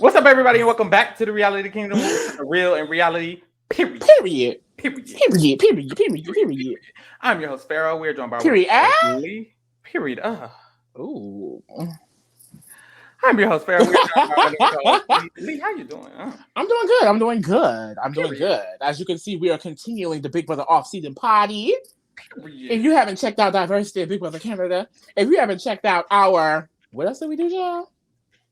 What's up, everybody, and welcome back to the Reality Kingdom. Real and reality, period. Period. Period. Period. Period. Period. Period. I'm your host, Pharaoh. We're joined by Period. Lee. Period. Ooh. I'm your host, Pharaoh. We're joined by host, Lee. How you doing? I'm doing good. I'm doing good. As you can see, we are continuing the Big Brother off-season party. Period. If you haven't checked out Diversity of Big Brother Canada, if you haven't checked out our what else did we do, y'all?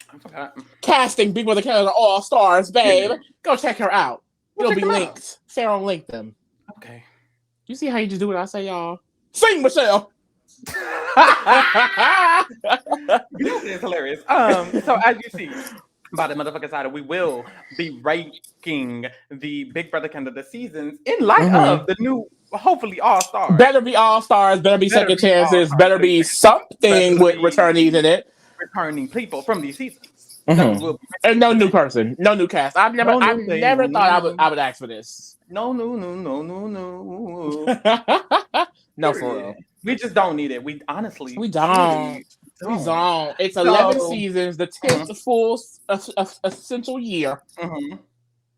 I forgot. Casting Big Brother Canada All Stars, babe. Go check her out. It'll be linked. Pharaoh linked them. Okay. You see how you just do what I say, y'all? Sing, Michelle. It's hilarious. So as you see by the motherfucking side, we will be ranking the Big Brother Canada seasons in light of the new, hopefully, All Stars. Better be All Stars. Better be second chances. Better be something with returnees in it. Returning people from these seasons. And no new person, no new cast. I've never thought I would ask for this. No. No, for real. We just don't need it. We honestly, we don't. We don't. It's 11 seasons, the 10th full essential year. Mm-hmm.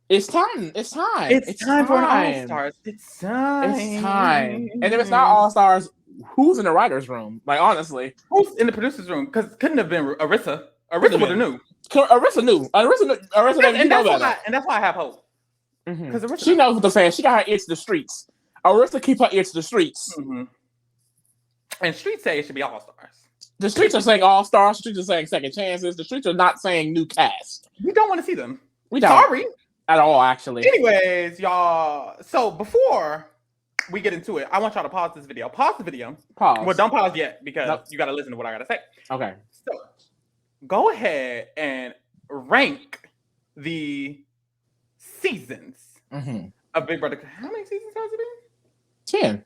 It's time. It's time. It's time for an All Stars. It's time. And if it's not All Stars, who's in the writers' room? Like, honestly, who's in the producers' room? Because couldn't have been Arissa. Arissa would have knew. Arissa knew. And that's why I have hope. Because she knows what to say. She got her ear to the streets. Arissa keep her ear to the streets. Mm-hmm. And streets say it should be All Stars. The streets are saying All Stars. The streets are saying second chances. The streets are not saying new cast. We don't want to see them. We don't. Sorry. At all, actually. Anyways, y'all. So before we get into it, I want y'all to pause this video. Pause the video. Pause. Well, don't pause yet because you got to listen to what I got to say. Okay. So go ahead and rank the seasons of Big Brother. How many seasons has it been? 10.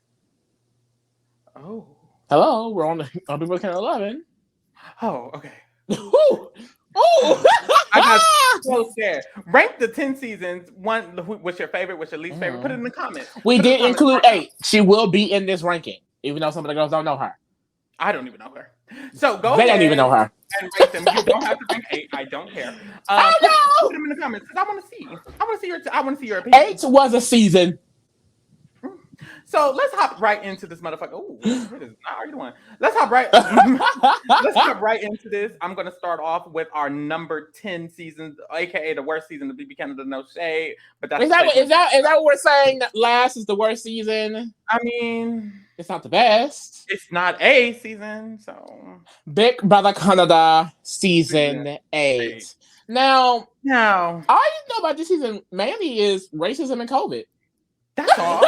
Oh. Hello, we're on Big Brother Canada 11. Oh, okay. Ooh. Oh, I got so scared. Rank the 10 seasons. One, what's your favorite? What's your least favorite? Put it in the comments. We did include 8. She will be in this ranking, even though some of the girls don't know her. I don't even know her. So go They ahead. don't even know her. And rate them. You don't have to rank 8. I don't care. Put them in the comments because I want to see. I want to see your opinion. 8 was a season. So let's hop right into this motherfucker. Oh, how are you doing? Let's hop right into this. I'm gonna start off with our number 10 seasons, aka the worst season of BB Canada. No shade, but that's is that what we're saying? That last is the worst season. I mean, it's not the best. It's not a season, so Big Brother Canada season 8. Now, all you know about this season mainly is racism and COVID. That's all.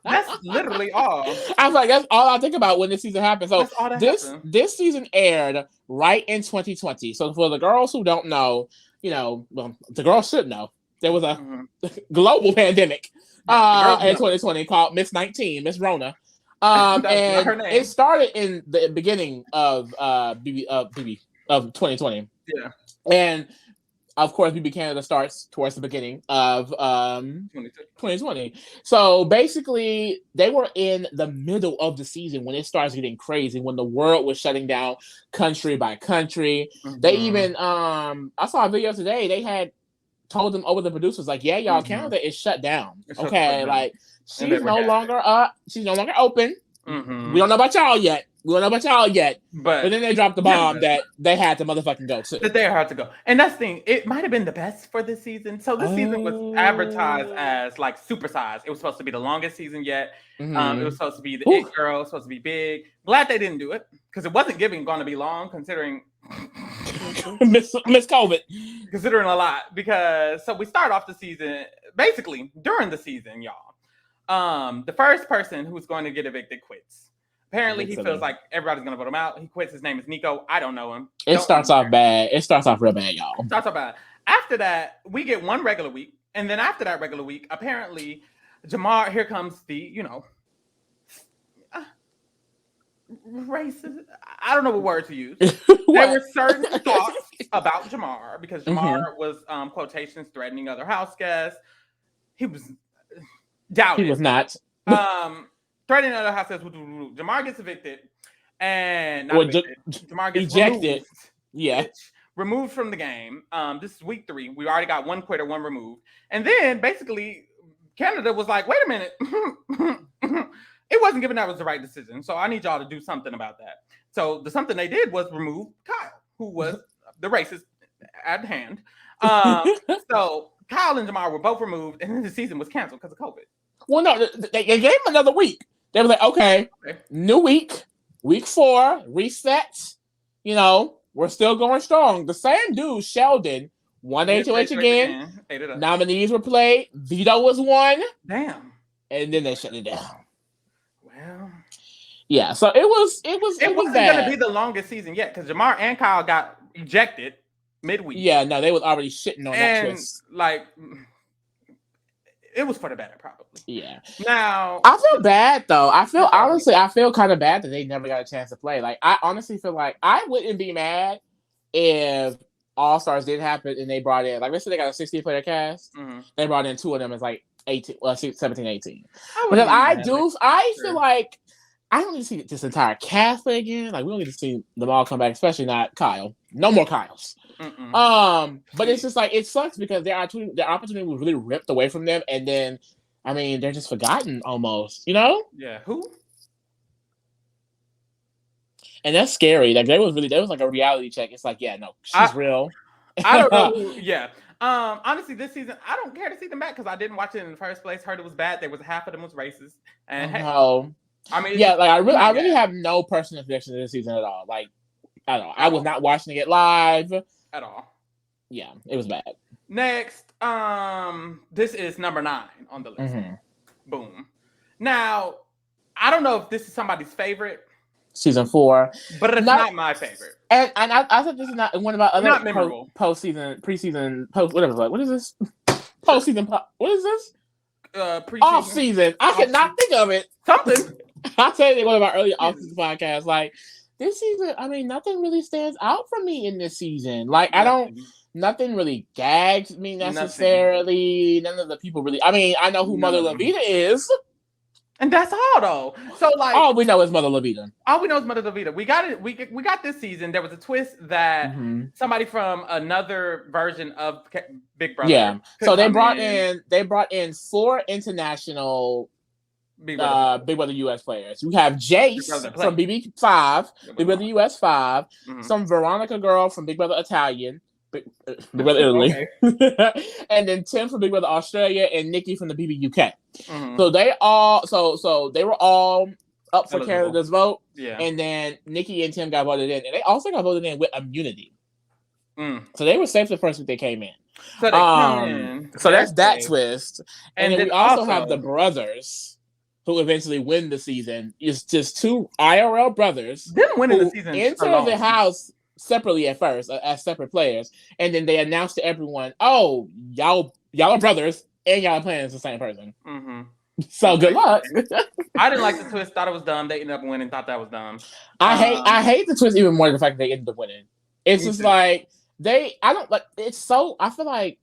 That's literally all. I was like, that's all I think about when this season happened. So this season aired right in 2020. So for the girls who don't know, well, the girls should know. There was a global pandemic in 2020 called Miss 19, Miss Rona. And it started in the beginning of 2020. Yeah. And of course, BB Canada starts towards the beginning of 2020. So basically, they were in the middle of the season when it starts getting crazy, when the world was shutting down country by country. They even, I saw a video today, they had told them over the producers, like, yeah, y'all, Canada is shut down. Okay, like, she's no longer open. We don't know about y'all yet. But then they dropped the bomb that they had to motherfucking go to. That they had to go. And that's the thing. It might have been the best for this season. So this season was advertised as like supersized. It was supposed to be the longest season yet. It was supposed to be the It Girl. It was supposed to be big. Glad they didn't do it. Because it wasn't going to be long considering Miss COVID. Considering a lot. Because so we start off the season, basically during the season, y'all. The first person who's going to get evicted quits. Apparently, he feels like everybody's going to vote him out. He quits. His name is Nico. I don't know him. It starts off bad. It starts off real bad, y'all. Starts off bad. After that, we get one regular week. And then after that regular week, apparently, Jamar, here comes the, racist. I don't know what word to use. There were certain thoughts about Jamar because Jamar was, quotations, threatening other house guests. He was doubted. He was not. Threatening other house guests. Jamar gets evicted. And Jamar gets ejected. Removed, yeah. removed from the game. This is week 3. We already got 1 quitter, 1 removed. And then basically Canada was like, wait a minute. It wasn't given that was the right decision. So I need y'all to do something about that. So the something they did was remove Kyle, who was the racist at hand. So Kyle and Jamar were both removed, and then the season was canceled because of COVID. Well, no, they gave him another week. They were like, okay, new week, week 4, reset. You know, we're still going strong. The same dude, Sheldon, won HOH again. Nominees were played. Vito was one. Damn. And then they shut it down. Well, yeah. So it wasn't going to be the longest season yet because Jamar and Kyle got ejected midweek. Yeah, no, they was already shitting on that twist. Like, it was for the better, probably. Yeah. Now, I feel bad though. I feel kind of bad that they never got a chance to play. Like, I honestly feel like I wouldn't be mad if All Stars did happen and they brought in, like, let's say they got a 60 player cast. Mm-hmm. They brought in 2 of them as like 17, 18. Because I feel like I don't need to see this entire cast play again. Like, we don't need to see them all come back, especially not Kyle. No more Kyles. But it's just like, it sucks because their opportunity was really ripped away from them, and then, I mean, they're just forgotten almost, you know? Yeah. Who? And that's scary. Like, there was like a reality check. It's like, yeah, no, she's real. I don't know. Yeah. Honestly, this season, I don't care to see them back because I didn't watch it in the first place. Heard it was bad. There was half of them was racist. And I mean, yeah, like I really have no personal connection to this season at all. Like, I don't know. I was not watching it live at all. Yeah, it was bad. Next, this is number 9 on the list. Mm-hmm. Boom. Now, I don't know if this is somebody's favorite. Season 4, but it's not my favorite. And I thought this is not one of my other preseason whatever. Like, what is this? Postseason. What is this? Off season. I cannot think of it. Something. I said it one of our early off season podcasts. Like, this season, I mean, nothing really stands out for me in this season. Like, nothing really gags me necessarily. None of the people really. I mean, I know who Mother Levita is. And that's all though. So like, all we know is Mother Levita. All we know is Mother Levita. We got it. We got this season. There was a twist that somebody from another version of Big Brother. Yeah. So they brought in 4 international Big Brother US players. You have Jace from BB5, Big Brother US 5, some Veronica girl from Big Brother Italian. Big Brother Italy, and then Tim from Big Brother Australia, and Nikki from the BB UK. So they were all up for Canada's vote. Yeah, and then Nikki and Tim got voted in, and they also got voted in with immunity. So they were safe the first week they came in. So they come in. So that's that twist, and then we also have the brothers who eventually win the season. It's just 2 IRL brothers. Didn't win in the season. Enter the house separately at first as separate players, and then they announced to everyone, "Oh, y'all are brothers, and y'all are playing as the same person." So good luck. I didn't like the twist. Thought it was dumb. They ended up winning. Thought that was dumb. I hate the twist even more than the fact that they ended up winning. It's just like I feel like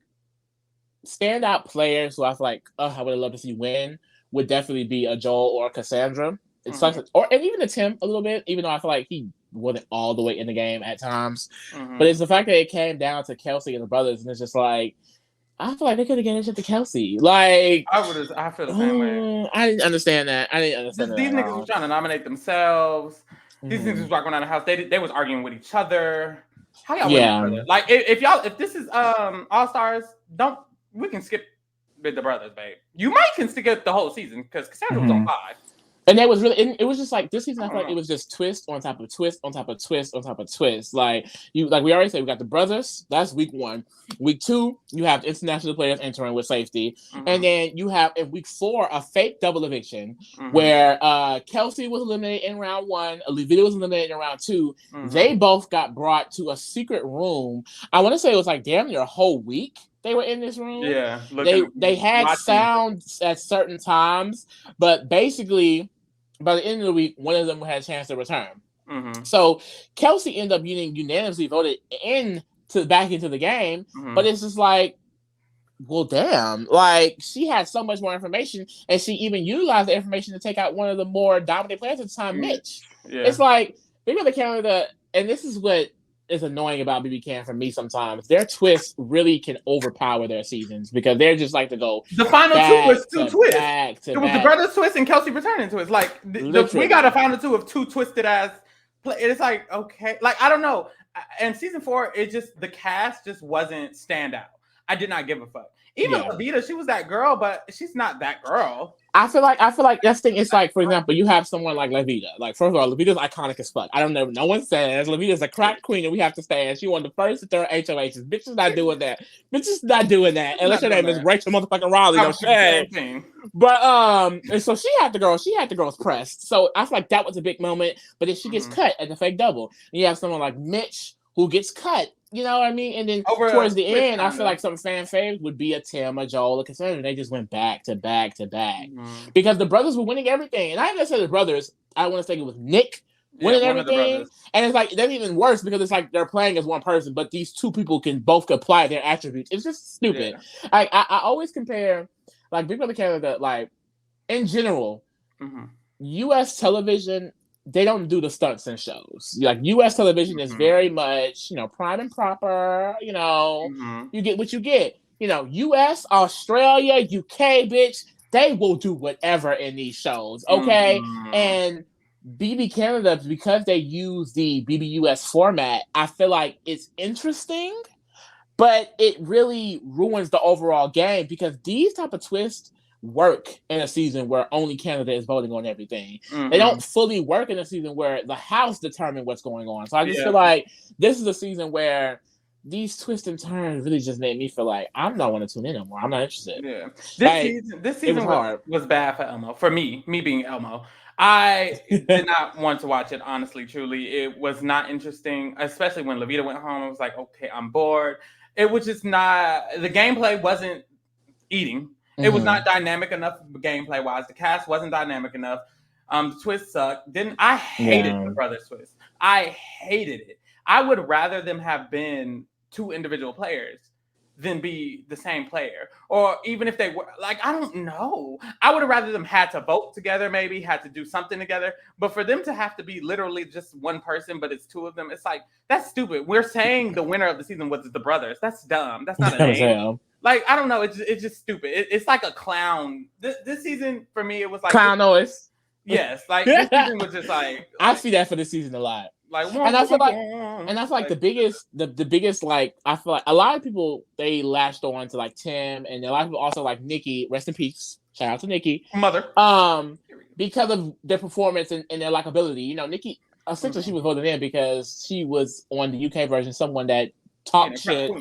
standout players who I feel like I would have loved to see win would definitely be a Joel or a Cassandra. It sucks, and even a Tim a little bit, even though I feel like he wasn't all the way in the game at times. But it's the fact that it came down to Kelsey and the brothers, and it's just like, I feel like they could have given it to Kelsey. Like, I feel the same way. I didn't understand that. These niggas was trying to nominate themselves. These niggas was walking around the house. They was arguing with each other. How y'all win each other? Like, if this is All Stars, we can skip with the brothers, babe. You might can skip the whole season because Cassandra was on 5. And it was just like this season. I feel like it was just twist on top of twist on top of twist on top of twist. Like we already said, we got the brothers. That's week 1. Week 2, you have international players entering with safety, and then you have in week 4 a fake double eviction where Kelsey was eliminated in round 1, Levita was eliminated in round 2. They both got brought to a secret room. I want to say it was like damn near a whole week. They were in this room. Yeah, they had sound at certain times, but basically, by the end of the week, one of them had a chance to return. So Kelsey ended up getting unanimously voted back into the game, but it's just like, well, damn, like she had so much more information, and she even utilized the information to take out one of the more dominant players at the time, Mitch. Yeah. It's like Big Brother Canada, and this is what is annoying about BB for me sometimes. Their twists really can overpower their seasons because they're just like to go. The final two was two twists. It was the brothers twist and Kelsey returning twist. Like we got a final two of two twisted ass. It's like okay, like I don't know. And season 4, it just the cast just wasn't standout. I did not give a fuck. Even Levita, she was that girl, but she's not that girl. I feel like that's thing. It's like, for example, you have someone like Levita. Like, first of all, Levita's iconic as fuck. I don't know. No one says Levita's a crack queen, and we have to stand. She won the first and third HOHs. Bitch is not doing that. Bitch is not doing that. Unless your name is Rachel motherfucking Raleigh. Okay. But and so she had the girls pressed. So I feel like that was a big moment. But then she gets cut at the fake double. And you have someone like Mitch who gets cut. You know what I mean? And then towards the end, I feel like some fan faves would be a Tim, a Joel, a Cassandra. They just went back to back to back because the brothers were winning everything. And I didn't say the brothers. I want to say it was Nick winning everything. And it's like that's even worse because it's like they're playing as one person, but these two people can both apply their attributes. It's just stupid. Yeah. I always compare like Big Brother Canada, like in general, U.S. television. They don't do the stunts and shows. Like U.S. television is very much, prime and proper. You get what you get. U.S., Australia, UK, bitch, they will do whatever in these shows. Okay, and BB Canada, because they use the BBUS format, I feel like it's interesting, but it really ruins the overall game because these type of twists work in a season where only Canada is voting on everything. They don't fully work in a season where the house determines what's going on. So I just feel like this is a season where these twists and turns really just made me feel like I'm not want to tune in anymore. I'm not interested. Yeah, this season was bad for Elmo. For me being Elmo, I did not want to watch it. Honestly, truly, it was not interesting. Especially when Levita went home, I was like, okay, I'm bored. It was just not. The gameplay wasn't eating. It was not dynamic enough gameplay wise. The cast wasn't dynamic enough. The twist sucked. I hated the brothers twist. I hated it. I would rather them have been two individual players than be the same player. Or even if they were like, I don't know. I would have rather them had to vote together, maybe had to do something together. But for them to have to be literally just one person, but it's two of them, it's like, that's stupid. We're saying the winner of the season was the brothers. That's dumb. That's not a name. Like, I don't know. It's just stupid. It's like a clown. This season, for me, it was like... Clown noise. Yes. Like, this season was just like... I see that for this season a lot. Like, and I feel like the biggest, like, I feel like a lot of people, they latched on to, like, Tim, and a lot of people also like Nikki. Rest in peace. Shout out to Nikki. Mother. Because of their performance and their likability. Nikki, essentially, she was voted in because she was on the UK version, someone that talked shit.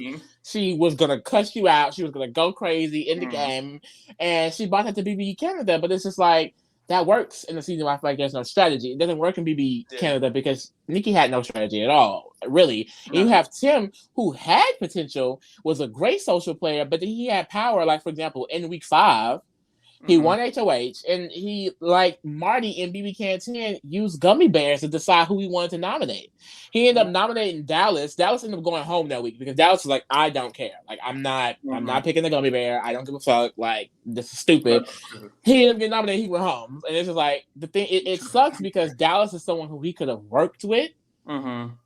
She was gonna cuss you out. She was gonna go crazy in the game, and she brought that to BB Canada. But it's just like that works in the season where I feel like there's no strategy. It doesn't work in BB Canada because Nikki had no strategy at all, really. No. You have Tim, who had potential, was a great social player, but then he had power. Like, for example, in week 5, he won HOH, and he, like Marty in BB Can 10, used gummy bears to decide who he wanted to nominate. He ended up nominating Dallas. Dallas ended up going home that week because Dallas was like, I don't care. Like, I'm not picking the gummy bear. I don't give a fuck. Like, this is stupid. He ended up getting nominated. He went home. And it's just like, the thing, it sucks because Dallas is someone who he could have worked with. Then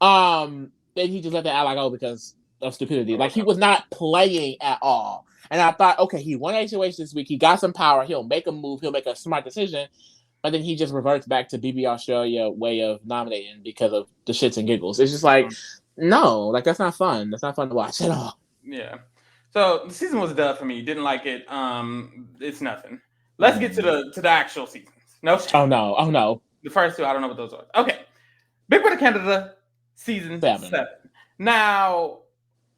he just let the ally go because of stupidity. Like, he was not playing at all. And I thought, okay, he won HOH this week. He got some power. He'll make a move. He'll make a smart decision. But then he just reverts back to BB Australia way of nominating because of the shits and giggles. It's just like, no, like, that's not fun. That's not fun to watch at all. Yeah. So the season was a dud for me. Didn't like it. It's nothing. Let's get to the actual seasons. No. Oh no. The first two, I don't know what those are. Okay. Big Brother Canada season 7. Now,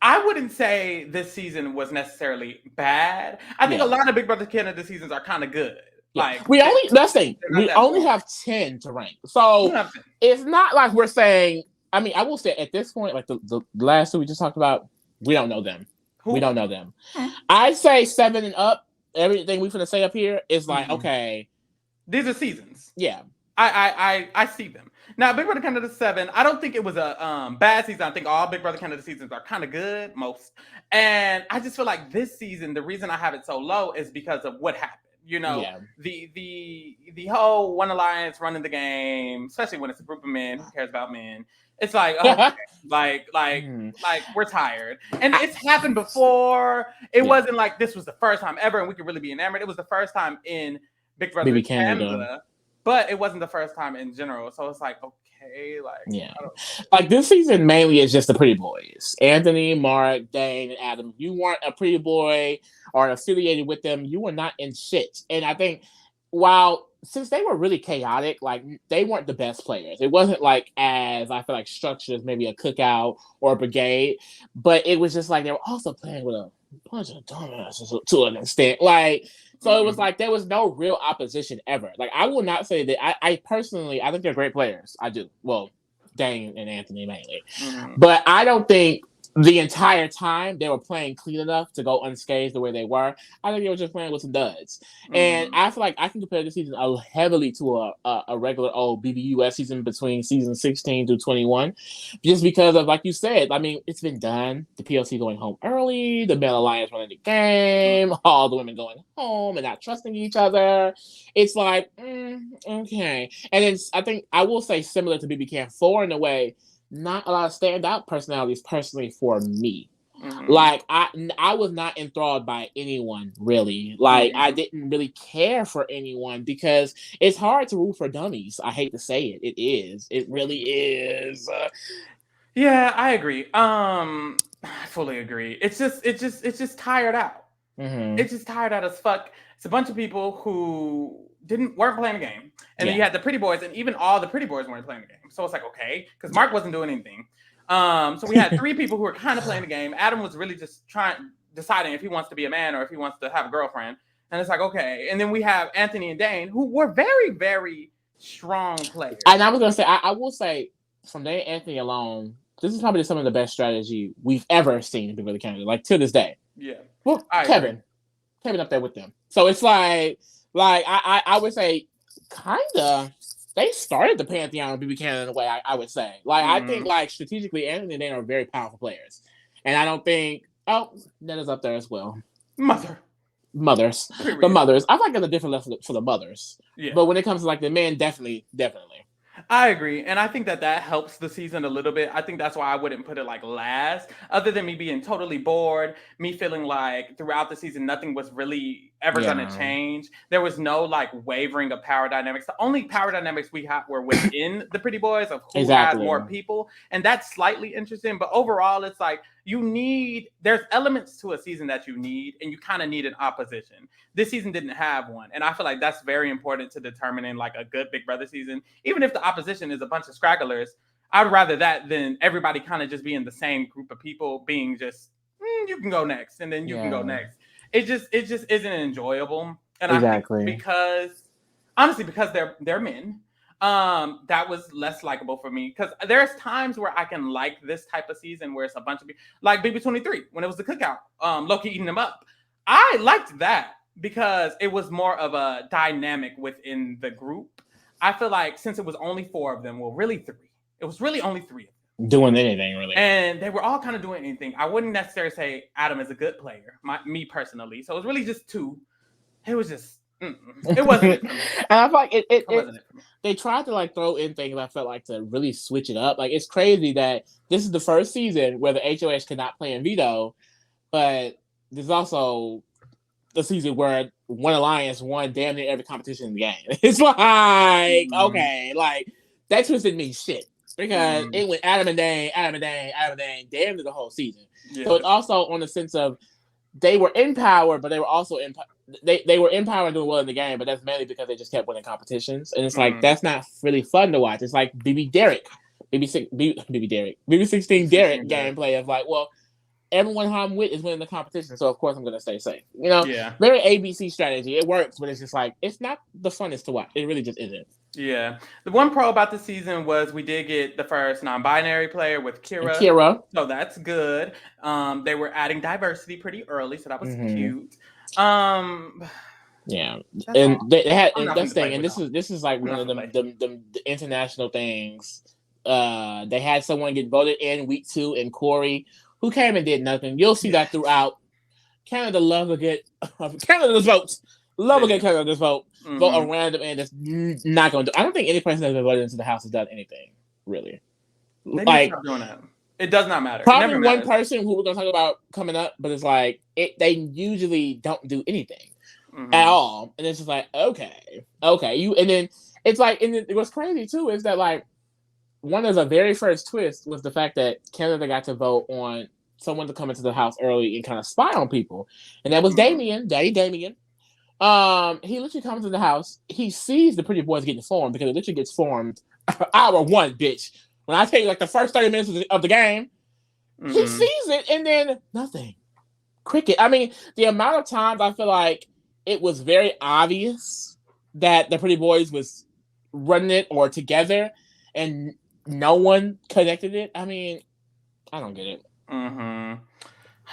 I wouldn't say this season was necessarily bad. I think a lot of Big Brother Canada seasons are kind of good. Like, we only have 10 to rank. So it's not like we're saying, I mean, I will say at this point, like the last two we just talked about, we don't know them. We don't know them. I say 7 and up. Everything we finna say up here is like, okay. These are seasons. Yeah. I see them. Now, Big Brother Canada 7, I don't think it was a bad season. I think all Big Brother Canada seasons are kind of good, most. And I just feel like this season, the reason I have it so low is because of what happened. The whole One Alliance running the game, especially when it's a group of men, who cares about men? It's like, okay, like we're tired. And it's happened before. It wasn't like this was the first time ever and we could really be enamored. It was the first time in Big Brother Canada, but it wasn't the first time in general. So it's like, okay, like this season mainly is just the pretty boys. Anthony, Mark, Dane, and Adam. You weren't a pretty boy or affiliated with them. You were not in shit. And I think since they were really chaotic, like they weren't the best players. It wasn't like as I feel like structured as maybe a Cookout or a Brigade, but it was just like they were also playing with a bunch of dumbasses to an extent. Like, so it was like there was no real opposition ever. Like I will not say that I personally I think they're great players. I do. Well, Dane and Anthony mainly, but I don't think the entire time they were playing clean enough to go unscathed the way they were. I think they were just playing with some duds. And I feel like I can compare this season heavily to a regular old BBUS season between season 16 to 21. Just because of, like you said, I mean, it's been done. The PLC going home early, the Male Alliance running the game, all the women going home and not trusting each other. It's like, okay. And it's, I think, I will say similar to BB Camp 4 in a way, not a lot of standout personalities personally for me. Like I was not enthralled by anyone really. Like I didn't really care for anyone because it's hard to root for dummies. I hate to say it. It is. It really is. Yeah, I agree. I fully agree. It's just tired out. It's just tired out as fuck. It's a bunch of people who weren't playing the game. And then you had the pretty boys, and even all the pretty boys weren't playing the game. So it's like, okay, because Mark wasn't doing anything. So we had 3 people who were kind of playing the game. Adam was really just deciding if he wants to be a man or if he wants to have a girlfriend. And it's like, okay. And then we have Anthony and Dane, who were very, very strong players. And I was going to say, I will say, from Dane and Anthony alone, this is probably some of the best strategy we've ever seen in Big Brother Canada, like to this day. Yeah. Well, Kevin up there with them. So it's like I would say, kind of, they started the Pantheon of BB Canada in a way, I would say. Like, I think, like, strategically, Anthony and Dane are very powerful players. And I don't think, Netta's up there as well. Mothers. The mothers. I like it's a different level for the mothers. Yeah. But when it comes to, like, the men, definitely. I agree. And I think that helps the season a little bit. I think that's why I wouldn't put it like last, other than me being totally bored, me feeling like throughout the season, nothing was really ever going to change. There was no like wavering of power dynamics. The only power dynamics we had were within the pretty boys of who had more people. And that's slightly interesting. But overall, it's like there's elements to a season that you need, and you kind of need an opposition. This season didn't have one. And I feel like that's very important to determining like a good Big Brother season. Even if the opposition is a bunch of scragglers, I'd rather that than everybody kind of just be in the same group of people being just, you can go next, and then you can go next. It just isn't enjoyable. And I think because they're men, that was less likable for me. Because there's times where I can like this type of season where it's a bunch of people, like BB23, when it was the Cookout, Loki eating them up. I liked that because it was more of a dynamic within the group. I feel like since it was only 4 of them, well, really 3. It was really only 3 of them. Doing anything, really. And they were all kind of doing anything. I wouldn't necessarily say Adam is a good player, me personally. So it was really just 2. It was just, it wasn't. And I feel like they tried to like throw in things I felt like to really switch it up. Like, it's crazy that this is the first season where the HOH cannot play in veto, but there's also the season where one alliance won damn near every competition in the game. It's like, okay, like that twisted me shit. Because it went Adam and Dane, damn near the whole season. Yeah. So it's also on the sense of they were in power, but they were also they were in power and doing well in the game, but that's mainly because they just kept winning competitions. And it's like, that's not really fun to watch. It's like BB16 Derek gameplay of like, well, everyone who I'm with is winning the competition, so of course I'm going to stay safe. You know, very ABC strategy. It works, but it's just like, it's not the funnest to watch. It really just isn't. Yeah. The one pro about the season was we did get the first non-binary player with Kira. So that's good. They were adding diversity pretty early, so that was cute. Yeah. And they had that's the thing, and this is like one of the international things. They had someone get voted in week 2 in Corey, who came and did nothing. You'll see that throughout. Canada's votes. Love a good Canada's vote. Vote a random and it's not going to. I don't think any person that's been voted into the House has done anything, really. They need to Like, stop doing that. It does not matter. Probably one person who we're gonna talk about coming up, but it's like they usually don't do anything at all, and it's just like okay, you, and then it's like, and then what's crazy too is that like one of the very first twists was the fact that Canada got to vote on someone to come into the house early and kind of spy on people, and that was Damien, Daddy Damien. He literally comes in the house. He sees the Pretty Boys getting formed because it literally gets formed hour one, bitch. When I tell you, like the first 30 minutes of the game, he sees it and then nothing. Cricket. I mean, the amount of times I feel like it was very obvious that the Pretty Boys was running it or together, and no one connected it. I mean, I don't get it. I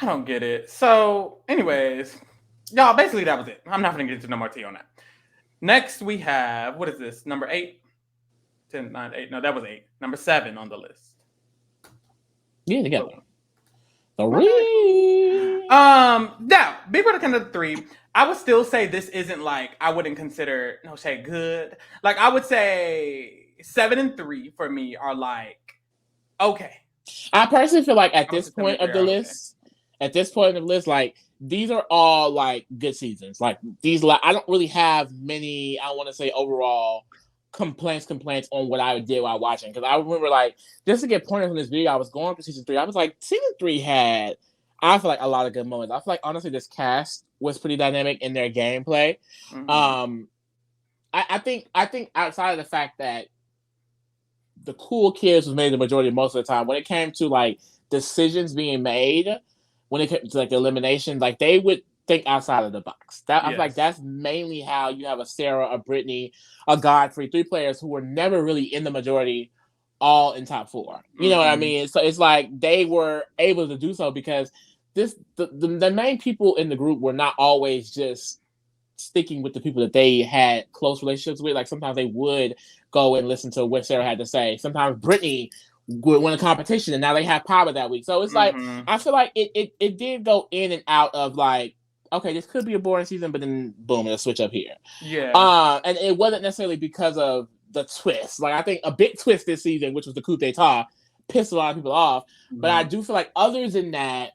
don't get it. So, anyways, y'all, basically that was it. I'm not going to get into no more tea on that. Next, we have, what is this? Number 8? 10, 9, 8. No, that was 8. Number 7 on the list. Yeah, together. 3. Now, Big Brother Canada 3. I would still say this isn't like, I wouldn't consider, no shade, good. Like, I would say 7 and 3 for me are like, okay. I personally feel like at this point of the list, like, these are all like good seasons. Like, these, like, I don't really have many, I want to say, overall complaints on what I did while watching, because I remember, like, just to get pointers on this video, I was going through season 3. I was like, season 3 had, I feel like, a lot of good moments. I feel like honestly this cast was pretty dynamic in their gameplay. I think outside of the fact that the cool kids was made the majority most of the time, when it came to like decisions being made, when it came to like the elimination, like they would think outside of the box. I feel like that's mainly how you have a Sarah, a Brittany, a Godfrey, 3 players who were never really in the majority, all in top 4. You know what I mean? So it's like they were able to do so because the main people in the group were not always just sticking with the people that they had close relationships with. Like sometimes they would go and listen to what Sarah had to say. Sometimes Brittany would win a competition and now they have power that week. So it's like I feel like it did go in and out of like, okay, this could be a boring season, but then boom, it'll switch up here. Yeah. And it wasn't necessarily because of the twist. Like I think a big twist this season, which was the coup d'etat, pissed a lot of people off. But I do feel like other than that,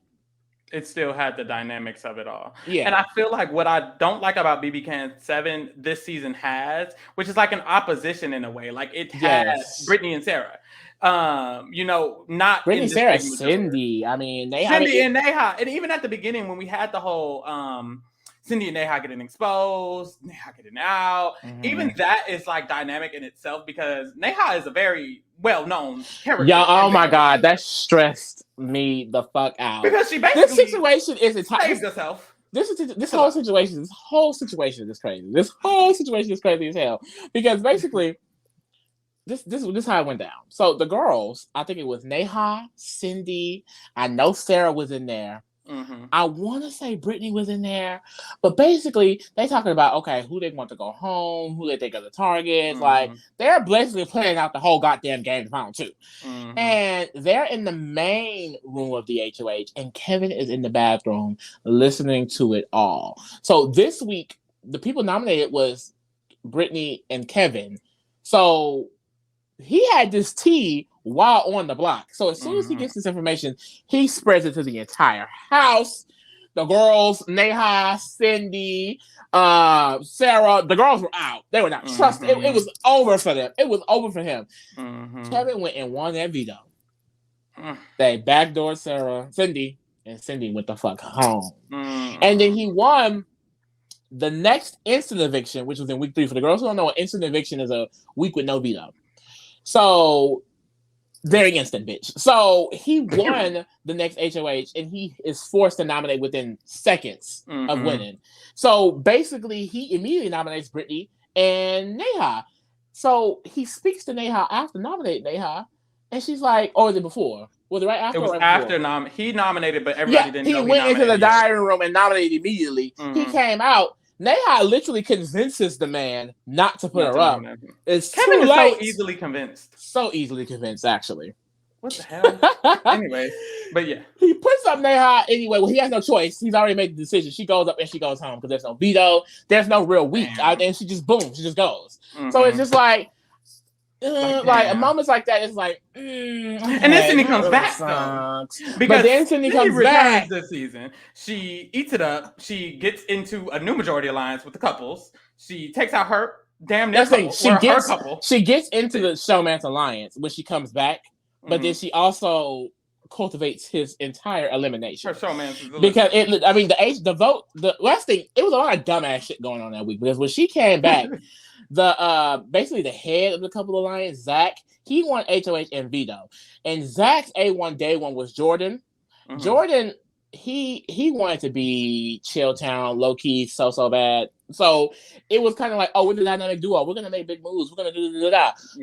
it still had the dynamics of it all. Yeah. And I feel like what I don't like about BB 7 this season has, which is like an opposition in a way. Like it has Brittany and Sarah. You know, not Brittany, Sarah, Cindy. I mean, Cindy and Neha. And even at the beginning when we had the whole Cindy and Neha getting exposed, Neha getting out. Even that is like dynamic in itself because Neha is a very well-known character. Yeah, oh my God, that stressed me the fuck out. Because she basically this situation is saves herself. This whole situation is crazy. This whole situation is crazy as hell. Because basically, this is how it went down. So the girls, I think it was Neha, Cindy, I know Sarah was in there. I want to say Brittany was in there, but basically they talking about, okay, who they want to go home, who they think are the targets. Like they're basically playing out the whole goddamn game in final 2. And they're in the main room of the HOH and Kevin is in the bathroom listening to it all. So this week, the people nominated was Brittany and Kevin. So he had this tea while on the block. So as soon as he gets this information, he spreads it to the entire house. The girls, Neha, Cindy, Sarah, the girls were out. They were not trusted. It was over for them. It was over for him. Kevin went and won that veto. They backdoored Sarah, Cindy, and Cindy went the fuck home. And then he won the next instant eviction, which was in week 3. For the girls who don't know, an instant eviction is a week with no veto. So very instant, bitch. So he won the next HOH, and he is forced to nominate within seconds of winning. So basically, he immediately nominates Brittany and Neha. So he speaks to Neha after nominating Neha, and she's like, "Oh, is it before? Was it right after?" It was right after he nominated, but everybody didn't know. He went into the dining room and nominated immediately. He came out. Neha literally convinces the man not to put her up. It's Kevin is so easily convinced. So easily convinced, actually. What the hell? Anyway, but yeah. He puts up Neha anyway. Well, he has no choice. He's already made the decision. She goes up and she goes home because there's no veto. There's no real week. And she just, boom, she just goes. So it's just like, like moments like that is like, and then Sydney comes back though, because then Sydney comes back this season. She eats it up. She gets into a new majority alliance with the couples. She takes out her damn near couple. She gets into the Showman's alliance when she comes back, but then she also cultivates his entire elimination. Her Showman's because the last thing, it was a lot of dumbass shit going on that week, because when she came back, basically the head of the couple alliance, Zach, he won HOH and veto, and Zach's A1 day one was Jordan. Jordan, he wanted to be chill town, low key, so bad. So it was kind of like, oh, we're the dynamic duo. We're gonna make big moves. We're gonna do.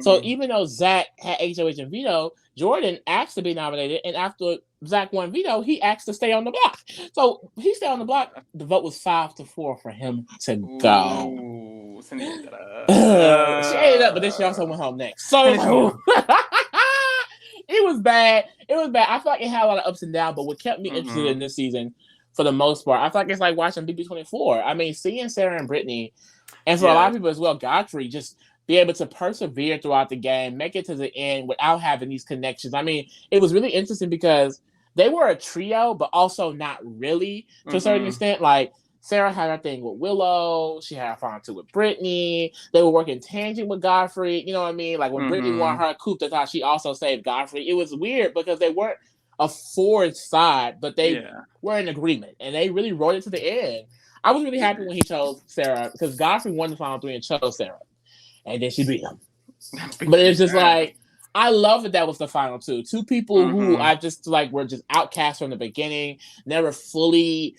So even though Zach had HOH and veto, Jordan asked to be nominated, and after Zach won veto, he asked to stay on the block. So he stayed on the block. The vote was 5-4 for him to go. She ate it up, but then she also went home next. So it was bad. It was bad. I feel like it had a lot of ups and downs, but what kept me interested in this season, for the most part, I feel like it's like watching BB24. I mean, seeing Sarah and Brittany, and for a lot of people as well, Godfrey, just be able to persevere throughout the game, make it to the end without having these connections. I mean, it was really interesting because they were a trio, but also not really to a certain extent. Like, Sarah had her thing with Willow. She had a fun too with Brittany. They were working tangent with Godfrey. You know what I mean? Like when Brittany won her coup, that's how she also saved Godfrey. It was weird because they weren't a forward side, but they were in agreement, and they really rode it to the end. I was really happy when he chose Sarah, because Godfrey won the final 3 and chose Sarah, and then she beat him. But it's just like, I love that was the final 2. 2 people who I just like were just outcast from the beginning, never fully.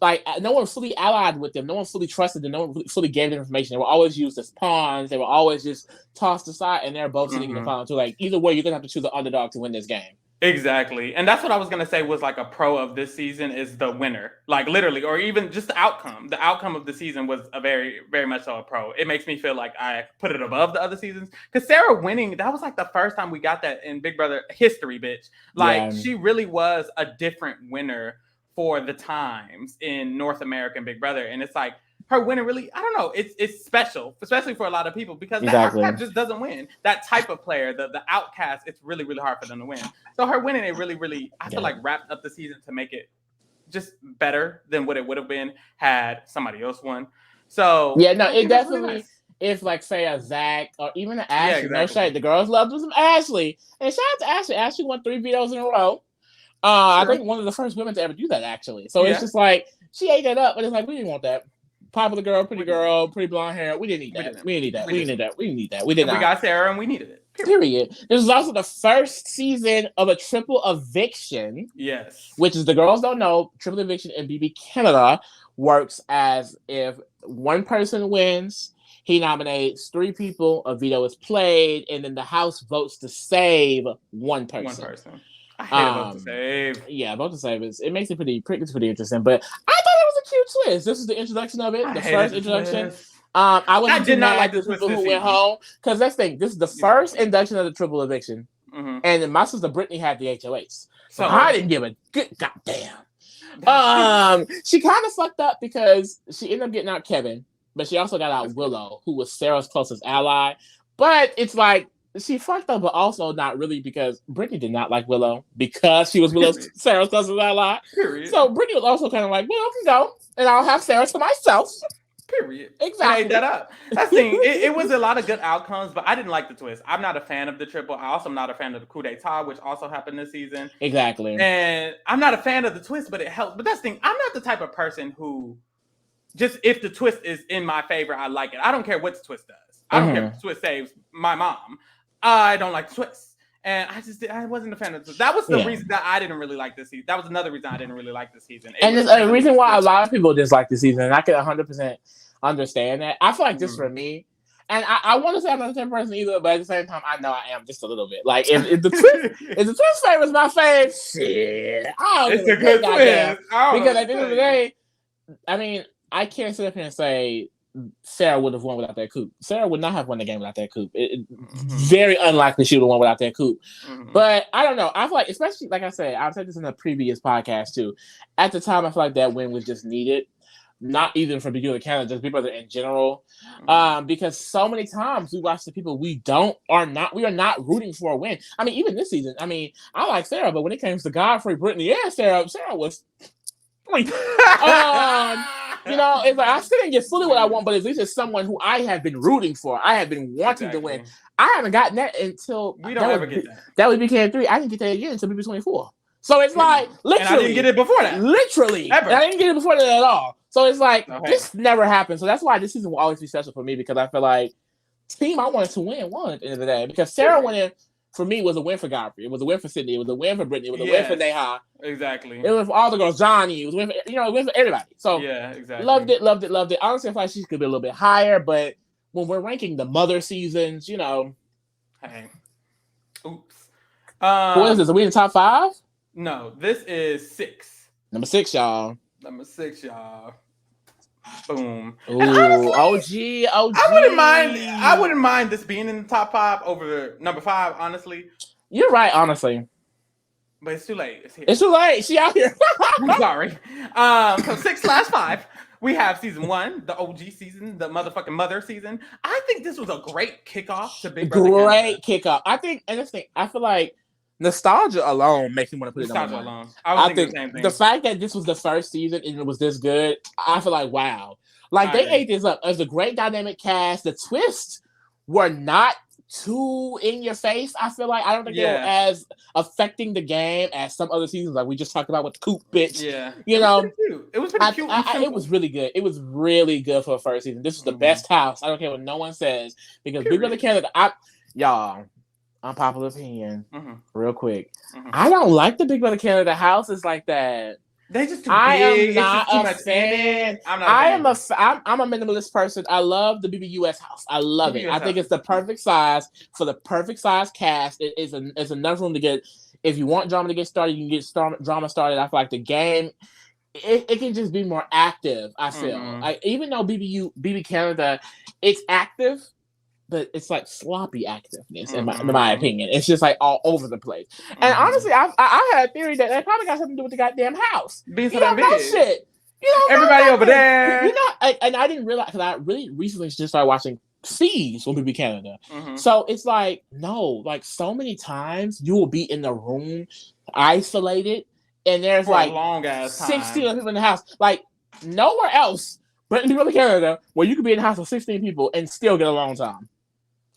Like, no one fully allied with them. No one fully trusted them. No one fully gave them information. They were always used as pawns. They were always just tossed aside, and they're both sitting in the final 2. Like, either way, you're going to have to choose the underdog to win this game. Exactly. And that's what I was going to say was like a pro of this season is the winner. Like, literally, or even just the outcome. The outcome of the season was a very, very much so a pro. It makes me feel like I put it above the other seasons. Because Sarah winning, that was like the first time we got that in Big Brother history, bitch. Like, she really was a different winner for the times in North American Big Brother. And it's like, her winning really, I don't know, it's special, especially for a lot of people, because that outcast just doesn't win. That type of player, the outcast, it's really, really hard for them to win. So her winning, it really, really, I feel like wrapped up the season to make it just better than what it would have been had somebody else won. So yeah, no, it definitely, really nice. If like say a Zach or even an Ashley, no shade, the girls loved some Ashley. And shout out to Ashley. Ashley won 3 vetoes in a row. I think one of the first women to ever do that, actually. So it's just like, she ate that up, but it's like, we didn't want that. Popular girl, pretty blonde hair. We didn't need that. We didn't need that. We did not. We got Sarah and we needed it. Period. This is also the first season of a triple eviction. Yes. Which is, the girls don't know, triple eviction in BB Canada works as if one person wins, he nominates 3 people, a veto is played, and then the house votes to save one person. I hate vote to save. Yeah, vote to save it makes it pretty interesting. But I thought it was a cute twist. This is the introduction of it, the first introduction. I did not like the people who went home, because let's think, this is the first induction of the triple eviction, and my sister Brittany had the HOH, so I didn't give a good goddamn. She kind of fucked up because she ended up getting out Kevin, but she also got out Willow, who was Sarah's closest ally. But it's like, she fucked up, but also not really, because Brittany did not like Willow because she was Sarah's closest ally. Period. So Brittany was also kind of like, Willow can go, and I'll have Sarah to myself. Period. Exactly. I ate that up. That's the thing. It was a lot of good outcomes, but I didn't like the twist. I'm not a fan of the triple. I also am not a fan of the coup d'etat, which also happened this season. Exactly. And I'm not a fan of the twist, but it helped. But that's the thing. I'm not the type of person who just, if the twist is in my favor, I like it. I don't care what the twist does. I don't care if the twist saves my mom. I don't like the twist. And I wasn't a fan of the twist. That was the reason that I didn't really like this season. That was another reason I didn't really like this season. And there's a reason why a lot of people dislike the season, and I can 100% understand that. I feel like just for me, and I want to say I'm not the type of person either, but at the same time, I know I am just a little bit. Like, if the twist favor is my fave, shit, it's a good twist. Because at the end of the day, I mean, I can't sit up here and say Sarah would have won without that coup. Sarah would not have won the game without that coup. Very unlikely she would have won without that coup. But I don't know. I feel like, especially, like I said, I've said this in a previous podcast too. At the time, I feel like that win was just needed. not even for Big Brother Canada, just Big Brother in general. Because so many times we watch the people we are not rooting for a win. I mean, even this season, I mean, I like Sarah, but when it comes to Godfrey, Brittany, and Sarah was you know, it's like I still didn't get fully what I want, but at least it's someone who I have been rooting for. I have been wanting to win. I haven't gotten that until we don't ever get that. That would became 3. I didn't get that again until BB24. So it's like literally, and I didn't get it before that. Literally, ever. I didn't get it before that at all. So it's like this never happened. So that's why this season will always be special for me because I feel like team I wanted to won at the end of the day because Sarah winning for me was a win for Godfrey. It was a win for Sydney. It was a win for Brittany. It was a win for Neha. Exactly. It was for all the girls. Johnny. It was a win for, it was a win for everybody. So yeah, exactly. Loved it. Honestly, I feel like she could be a little bit higher, but when we're ranking the mother seasons, you know. Hey. Oops. What is this? Are we in the top 5? No, this is 6. Number 6, y'all. Number 6, y'all. Boom. Ooh, honestly, OG. I wouldn't mind this being in the top 5 over number 5, honestly. You're right, honestly. But it's too late. It's too late. She out here. I'm sorry. So 6/5. We have season 1, the OG season, the motherfucking mother season. I think this was a great kickoff to Big Brother. Great kickoff. I think, and this thing, I feel like nostalgia alone makes me want to put nostalgia it on. Alone. I think the same thing. The fact that this was the first season and it was this good, I feel like wow. Like they ate this up. It was a great dynamic cast. The twists were not too in your face. I feel like I don't think they were as affecting the game as some other seasons, like we just talked about with the Coop bitch. Yeah, you know, it was pretty cute. It was really good. It was really good for a first season. This was the best house. I don't care what no one says because Big Brother Canada. Y'all, unpopular opinion, real quick. I don't like the Big Brother Canada houses like that. They just too big. I'm not a fan. I'm a minimalist person. I love the BBUS house. I love it. I think it's the perfect size for the perfect size cast. It's enough room to get. If you want drama to get started, you can get drama started. I feel like the game, it can just be more active. I feel like even though BB Canada, it's active. But it's like sloppy activeness, in my opinion. It's just like all over the place. And honestly, I had a theory that probably got something to do with the goddamn house. You don't know shit. Everybody over there. You know, and I didn't realize because I really recently just started watching C's on BB Canada. So it's like, no, like so many times you will be in the room isolated, and there's for like a long ass 16 people in the house. Like nowhere else but in BB Canada where you could be in the house with 16 people and still get a long time.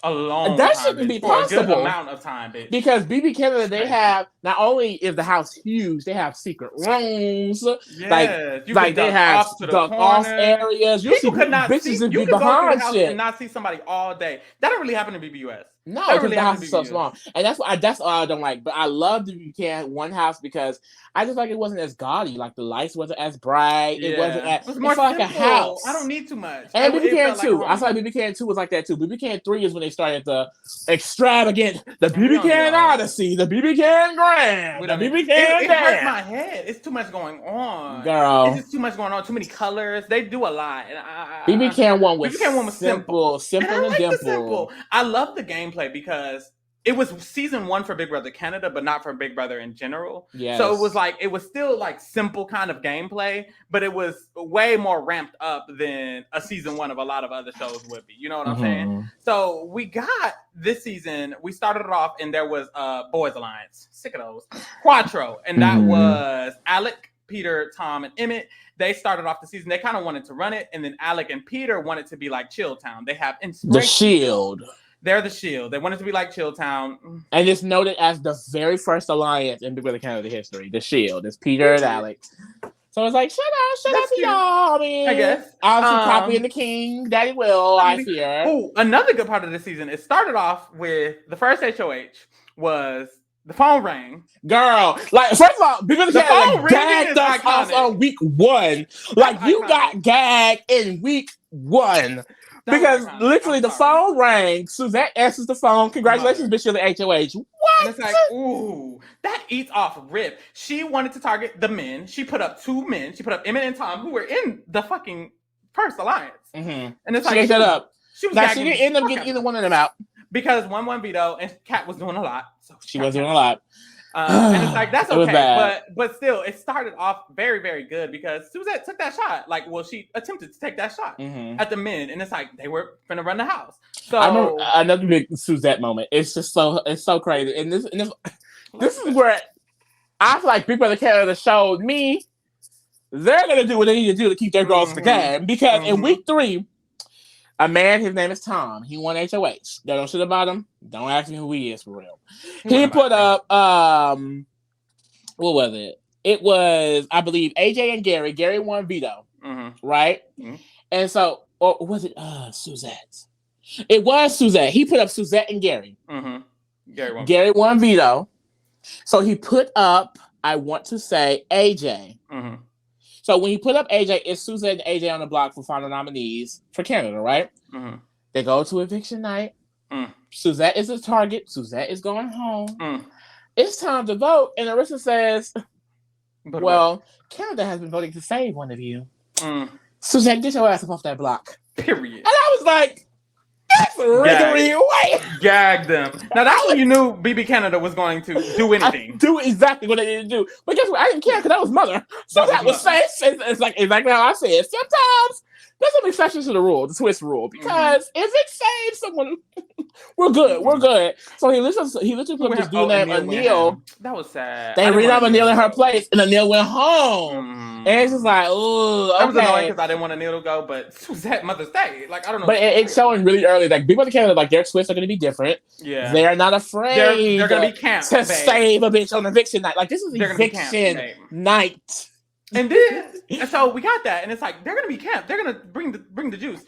That shouldn't be possible. A good amount of time, bitch. Because BB Canada, they have not only is the house huge, they have secret rooms. Like they have duck off areas. People could not see. You could go to the house and not see somebody all day. That don't really happen in BBUS. No, because the house is so small, and that's all I don't like. But I love the BB one house because I just like it wasn't as gaudy. Like the lights wasn't as bright. It wasn't. It was more like a house. I don't need too much. And BB Can 2. I feel like BB Can 2 was like that too. BB Can 3 is when they started the extravagant, the BB Can Odyssey, the BB Can Grand, the BB Can. It hurts my head. It's too much going on, girl. It's just too much going on. Too many colors. They do a lot. BB Can 1 was simple and dimple. I love the gameplay because it was season 1 for Big Brother Canada, but not for Big Brother in general. Yes. So it was still like simple kind of gameplay, but it was way more ramped up than a season 1 of a lot of other shows would be. You know what I'm saying? So we got this season, we started it off and there was Boys Alliance. Sick of those. Quattro. And that was Alec, Peter, Tom, and Emmett. They started off the season. They kind of wanted to run it. And then Alec and Peter wanted to be like Chill Town. They have inspiration. The Shield. They're the Shield. They wanted to be like Chilltown. And it's noted as the very first alliance in Big Brother Canada history. The Shield. It's Peter and Alex. So it's like, shout out to y'all. I mean, I guess. Obviously, Poppy and the King, Daddy Will, I fear. Oh, another good part of the season, it started off with the first HOH was the phone rang. Girl, like, first of all, Big Brother Canada gagged us on week 1. Like, you got gagged in week 1. Because literally the phone rang. Suzette answers the phone. Congratulations, bitch, you're the HOH. What? And it's like, ooh, that eats off rip. She wanted to target the men. She put up 2 men. She put up Emmett and Tom, who were in the fucking first alliance. And it's like, she ate that up. She didn't end up getting either one of them out. Because 1-1 veto and Kat was doing a lot. So she was doing a lot. And it's like, that's okay, but still, it started off very, very good because Suzette took that shot. Like, well, she attempted to take that shot at the men, and it's like they were gonna run the house. So I remember another big Suzette moment. It's just so crazy, and this is where I feel like Big Brother Canada showed me they're gonna do what they need to do to keep their girls in the game because in week 3. A man, his name is Tom. He won HOH. They don't shit about him. Don't ask me who he is for real. He put up, what was it? It was, I believe, AJ and Gary. Gary won veto, right? And so, or was it Suzette? It was Suzette. He put up Suzette and Gary. Gary won veto. So he put up, I want to say, AJ. So when he put up AJ, it's Suzette and AJ on the block for final nominees for Canada, right? They go to eviction night. Suzette is the target. Suzette is going home. It's time to vote. And Arisa says, well, Canada has been voting to save one of you. Suzette, get your ass up off that block. Period. And I was like, that's riggery away. Gag them. Now that's when you knew BB Canada was going to do anything. Do exactly what they needed to do. But guess what? I didn't care because that was mother. So that was safe. It's like exactly how I said. Sometimes there's some exceptions to the rule, the twist rule. Because if it saves someone, we're good. We're good. So he literally put this dude named Anil. That was sad. They read up Anil in her place, and Anil went home. And it's just like, oh, okay. I was annoying because I didn't want Anil to go, but Suzette Mother's Day. Like, I don't know. But it's showing really early. Like, Big Brother Canada, like, their twists are going to be different. Yeah. They're not afraid they're going to be camp, to save a bitch on eviction night. Like, this is eviction night. And then, and so we got that, and it's like, they're going to be camp. They're going to bring the juice.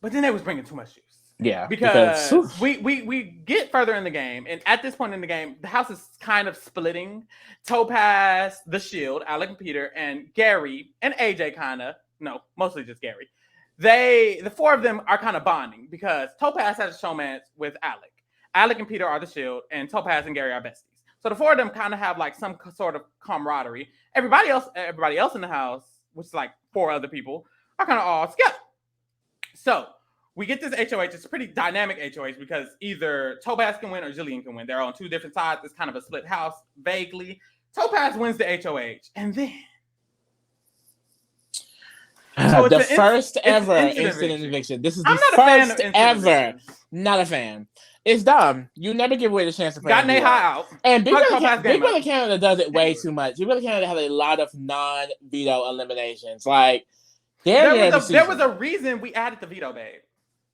But then they was bringing too much juice. Yeah. Because we get further in the game, and at this point in the game, the house is kind of splitting. Topaz, The Shield, Alec and Peter, and Gary, and AJ mostly just Gary. The 4 of them are kind of bonding because Topaz has a showmance with Alec. Alec and Peter are The Shield, and Topaz and Gary are besties. So the 4 of them kind of have like some sort of camaraderie. Everybody else in the house, which is like 4 other people, are kind of all together. So we get this HOH. It's a pretty dynamic HOH because either Topaz can win or Jillian can win. They're on 2 different sides. It's kind of a split house, vaguely. Topaz wins the HOH. And then... So the first ever instant eviction. This is the first ever. Not a fan. It's dumb. You never give away the chance to play. Got Neha out. And Big Brother Canada does it way too much. Big Brother Canada has a lot of non-veto eliminations. Like, there was a reason we added the veto, babe.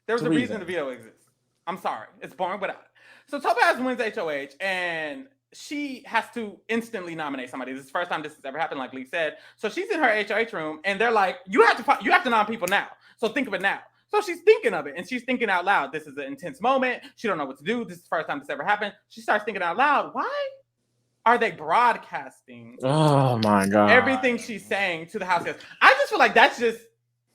There was a reason the veto exists. I'm sorry. It's boring without it. So Topaz wins HOH, and she has to instantly nominate somebody. This is the first time this has ever happened, like Lee said. So she's in her HOH room, and they're like, you have to nominate people now. So think of it now. So she's thinking of it, and she's thinking out loud. This is an intense moment. She don't know what to do. This is the first time this ever happened. She starts thinking out loud. Why are they broadcasting? Oh, my God. Everything she's saying to the house guests. I just feel like that's just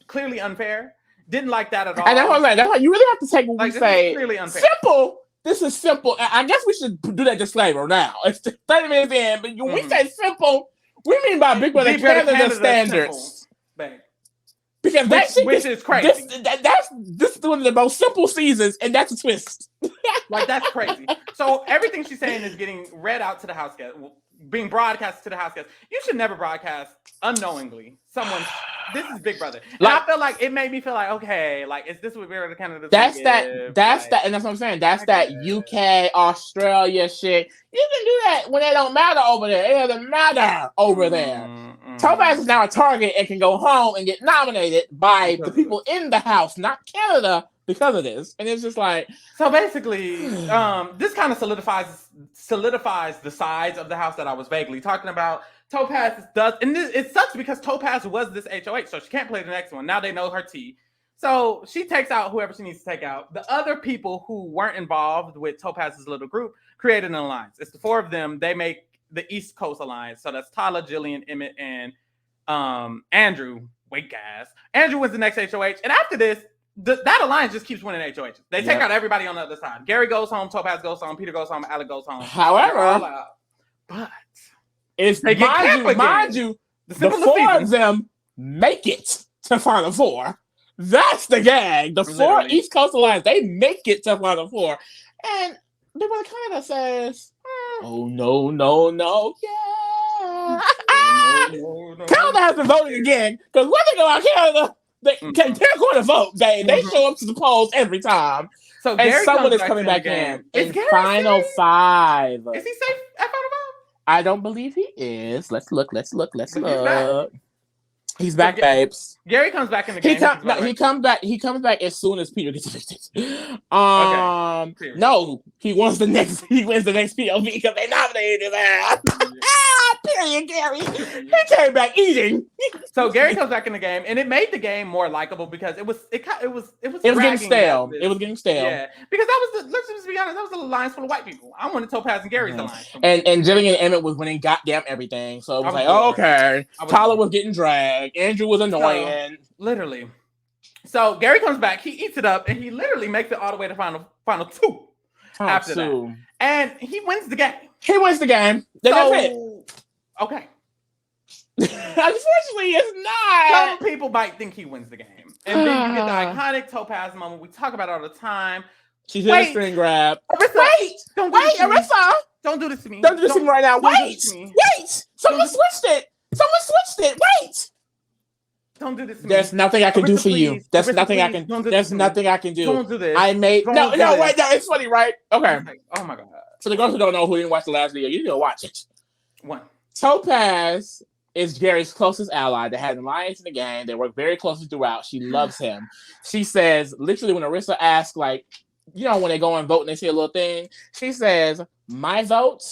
clearly unfair. Didn't like that at all. And that's why you really have to take what we say. Clearly unfair. Simple. This is simple. I guess we should do that disclaimer now. It's 30 minutes in, but when we say simple, we mean by Big Brother Canada standards. Simple, because which is crazy. This is one of the most simple seasons, and that's a twist. Like, that's crazy. So everything she's saying is getting read out to the house guests, being broadcast to the house guests. You should never broadcast unknowingly someone. This is Big Brother. And I feel like it made me feel like, okay, like, is this what Big Brother Canada? That's that, and that's what I'm saying. That's that UK, Australia shit. You can do that when it don't matter over there. It doesn't matter over there. Topaz is now a target and can go home and get nominated by the people in the house, not Canada, because of this. And it's just like, so basically, this kind of solidifies the sides of the house that I was vaguely talking about. Topaz does, and it sucks because Topaz was this HOH, so she can't play the next one. Now they know her tea. So she takes out whoever she needs to take out. The other people who weren't involved with Topaz's little group created an alliance. It's the 4 of them. They make the East Coast Alliance. So that's Tyler, Jillian, Emmett, and Andrew. Wait, guys. Andrew wins the next HOH. And after this, that alliance just keeps winning HOHs. They take out everybody on the other side. Gary goes home, Topaz goes home, Peter goes home, Alec goes home. However, but it's mind you, the 4 of them make it to Final Four. That's the gag. The 4 East Coast Alliance, they make it to Final Four. And Big Brother Canada says, Oh no, yeah. Canada has been voting again because one thing about Canada, they're going to vote. They show up to the polls every time. So and someone is coming back in final safe? 5. Is he safe at final 5? I don't believe he is. Let's look. He's back, babes. Gary comes back in the game. He comes back. He comes back as soon as Peter gets evicted. No, he wins the next. He wins the next POV because they nominated him. Period, Gary. He came back eating. So Gary comes back in the game, and it made the game more likable because it was getting stale. It was getting stale. Yeah, because let's just be honest, that was a alliance full of white people. I wanted Topaz and Gary's alliance. And Jillian and Emmett was winning goddamn everything. So it was like, okay. Tyler was getting dragged. Andrew was annoying. Literally. So Gary comes back, he eats it up, and he literally makes it all the way to final 2 after that. And he wins the game. He wins the game. That's it. Okay. Unfortunately, it's not. Some people might think he wins the game. And then you get the iconic Topaz moment. We talk about it all the time. She's in a string grab. Arissa, Arissa. Don't do this to me. Don't do this to me right now. Wait. Someone switched it. Wait. Don't do this to me. There's nothing I can do for you. There's nothing I can do. There's nothing I can do. Don't do this. I made no. Wait, no. It's funny, right? Okay. Oh my god. So the girls who don't know who didn't watch the last video, you need to watch it. One. Topaz is Gary's closest ally. They had an alliance in the game. They work very closely throughout. She loves him. She says, literally, when Arissa asks, like, when they go and vote and they say a little thing, she says, my vote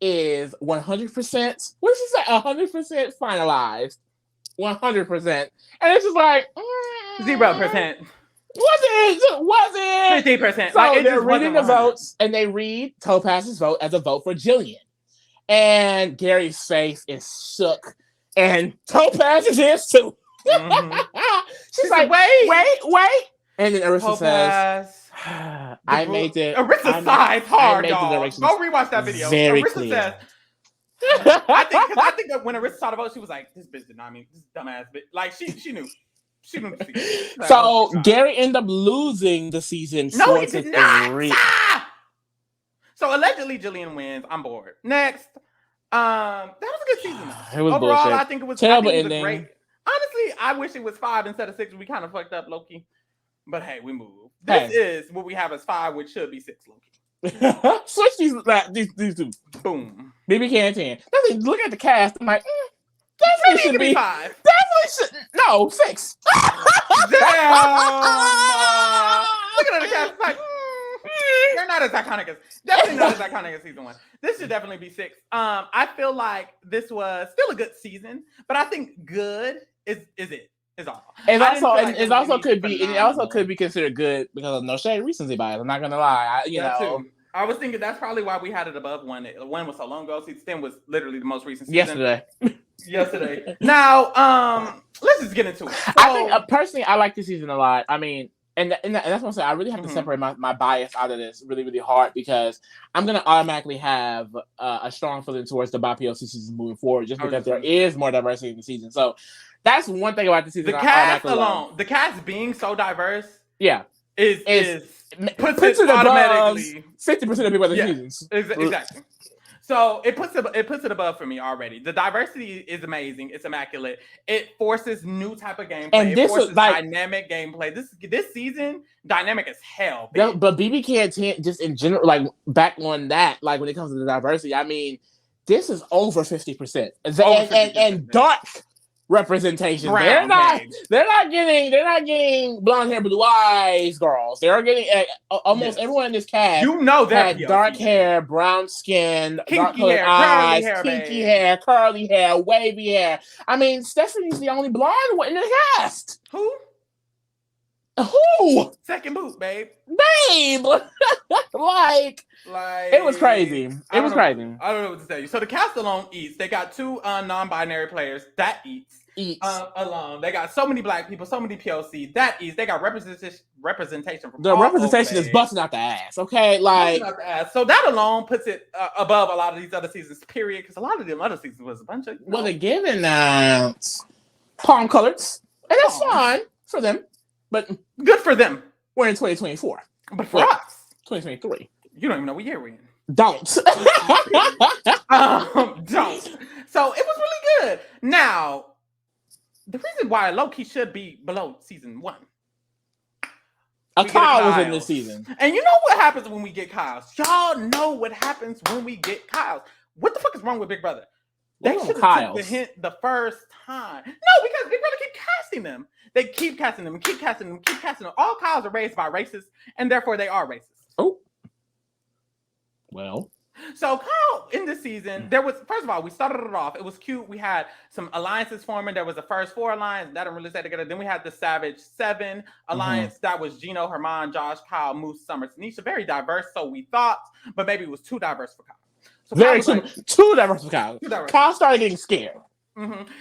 is 100%. What does she say? 100% finalized. 100%. And it's just like 0%. Was it? 50%. So they're reading the votes, and they read Topaz's vote as a vote for Jillian. And Gary's face is shook, and Topaz is his too. She's like, wait. And then Arissa says, I made it. Arissa sighs hard, y'all. Go rewatch that video. Very Arissa clear. says, I think that when Arissa saw the vote, she was like, this bitch did not mean this dumbass bitch. Like, she knew. She knew. Like, so Gary ended up losing the season. No, he did not. So allegedly, Jillian wins. I'm bored. Next, that was a good season. It was overall. Bullshit. I think it was terrible ending. Great. Honestly, I wish it was 5 instead of 6. We kind of fucked up, Loki. But hey, we move. This is what we have as 5, which should be 6, Loki. Switch these two. Boom. BB Can 10. Look at the cast. I'm like, definitely should be 5. Definitely should. No, 6. Damn. Look at the cast. Like, they're not as iconic as season 1. This should definitely be 6. I feel like this was still a good season, but I think good is all. It also could be considered good because of no shade recency bias. I'm not gonna lie. I was thinking that's probably why we had it above 1. 1 was so long ago. Season 10 was literally the most recent season. Yesterday. Now, let's just get into it. So, I think personally, I like this season a lot. I mean, and that's what I'm saying. I really have to separate my bias out of this really, really hard because I'm gonna automatically have a strong feeling towards the BIPOC season moving forward, just because there is more diversity in the season. So that's one thing about the season. The cast alone, the cast being so diverse, puts it automatically 50% of people in the seasons. Exactly. So it puts it above for me already. The diversity is amazing. It's immaculate. It forces new type of gameplay. And this forces is like dynamic gameplay. This season, dynamic as hell. But BB Can 10 just in general, like back on that, like when it comes to the diversity, I mean, this is over 50%. And dark representation. They're not getting blonde hair, blue eyes girls. They're getting almost everyone in this cast. Had dark hair, brown skin, dark colored eyes, kinky hair, curly hair, wavy hair. I mean, Stephanie's the only blonde one in the cast. Who? Second boot, babe. like it was crazy. I don't know what to tell you. So the cast alone eats. They got 2 non-binary players that eats alone. They got so many black people, so many POC that eats. They got representation from the representation is busting out the ass. Okay, like so that alone puts it above a lot of these other seasons. Period. Because a lot of them other seasons was a bunch of they're giving palm colors, and that's fine for them. But good for them. We're in 2024. But for us, 2023. You don't even know what year we're in. Don't. Don't. So it was really good. Now, the reason why low-key should be below season 1. Kyle was in this season. And you know what happens when we get Kyles? Y'all know what happens when we get Kyles. What the fuck is wrong with Big Brother? They should have took the hint the first time. No, because Big Brother keep casting them. They keep casting them, keep casting them, keep casting them. All Kyles are raised by racists, and therefore they are racist. Oh. Well. So Kyle in this season, there was, first of all, we started it off. It was cute. We had some alliances forming. There was the first 4 alliances that didn't really stay together. Then we had the Savage 7 alliance. That was Gino, Herman, Josh, Kyle, Moose, Summer, Tanisha. Very diverse, so we thought, but maybe it was too diverse for Kyle. So very too diverse for Kyle. Kyle started getting scared.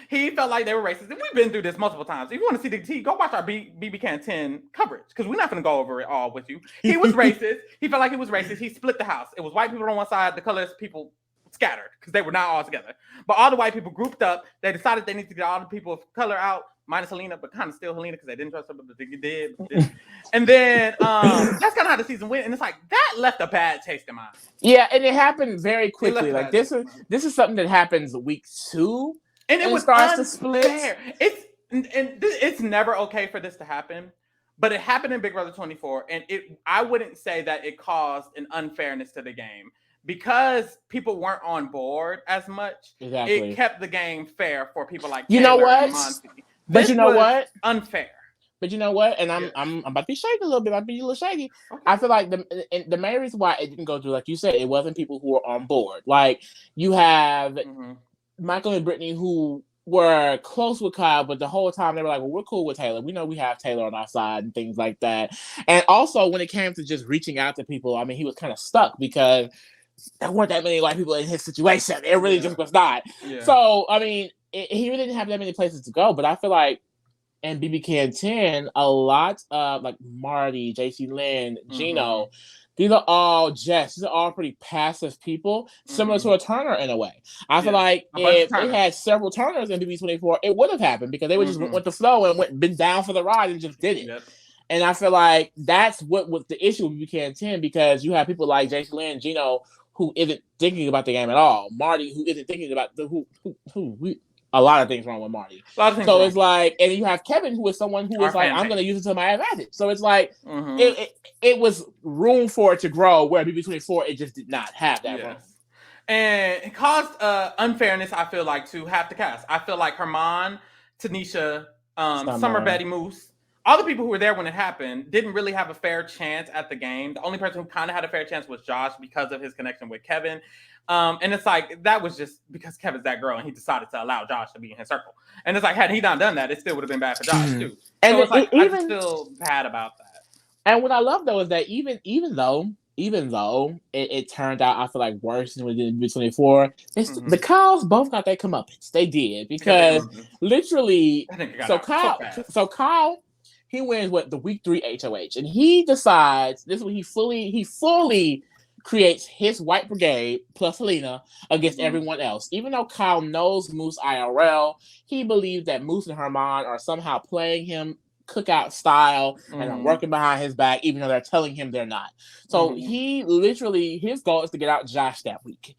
He felt like they were racist. And we've been through this multiple times. If you want to see the tea, go watch our BB Can 10 coverage, because we're not going to go over it all with you. He was racist. He felt like he was racist. He split the house. It was white people on one side, the colorless people scattered, because they were not all together. But all the white people grouped up. They decided they need to get all the people of color out, minus Helena, but kind of still Helena, because they didn't trust her, but they did. And then that's kind of how the season went. And it's like, that left a bad taste in my mouth. Yeah, and it happened very quickly. Like this is something that happens week 2. And it was starts to split. It's never okay for this to happen, but it happened in Big Brother 24, and I wouldn't say that it caused an unfairness to the game, because people weren't on board as much. Exactly. It kept the game fair for people like Taylor, you know what? And Monty. But you know what? Unfair. But you know what? And I'm about to be shaky a little bit. I'm about to be a little shaky. Okay. I feel like the main reason why it didn't go through, like you said, it wasn't people who were on board. Like you have Michael and Brittany, who were close with Kyle, but the whole time they were like, well, we're cool with Taylor. We know we have Taylor on our side and things like that. And also when it came to just reaching out to people, I mean, he was kind of stuck because there weren't that many white people in his situation. It really just was not. Yeah. So, I mean, he really didn't have that many places to go, but I feel like in BB Can 10, a lot of like Marty, JC Lynn, Gino, these are all pretty passive people, similar to a Turner in a way. I feel like if they had several Turners in BB24, it would have happened, because they would just went with the flow and been down for the ride and just did it. Yep. And I feel like that's what was the issue with BB Can 10, because you have people like JC Lynn, Gino, who isn't thinking about the game at all. Marty, who isn't thinking about a lot of things wrong with Marty. So it's like, and you have Kevin, who is someone who is like, I'm going to use it to my advantage. So it's like, it was room for it to grow, where BB24, it just did not have that room. And it caused unfairness, I feel like, to half the cast. I feel like Herman, Tanisha, Summer, Betty, Moose, all the people who were there when it happened didn't really have a fair chance at the game. The only person who kind of had a fair chance was Josh, because of his connection with Kevin. And it's like, that was just because Kevin's that girl and he decided to allow Josh to be in his circle. And it's like, had he not done that, it still would have been bad for Josh too. And so it's like, I feel bad about that. And what I love though is that even though it turned out, I feel like, worse than we did in B24, the Kyles both got their comeuppance. They did, because literally, Kyle, he wins the week 3 HOH, and he decides this is when he fully creates his white brigade plus Helena against everyone else. Even though Kyle knows Moose IRL, he believes that Moose and Herman are somehow playing him cookout style and are working behind his back, even though they're telling him they're not. So he literally, his goal is to get out Josh that week.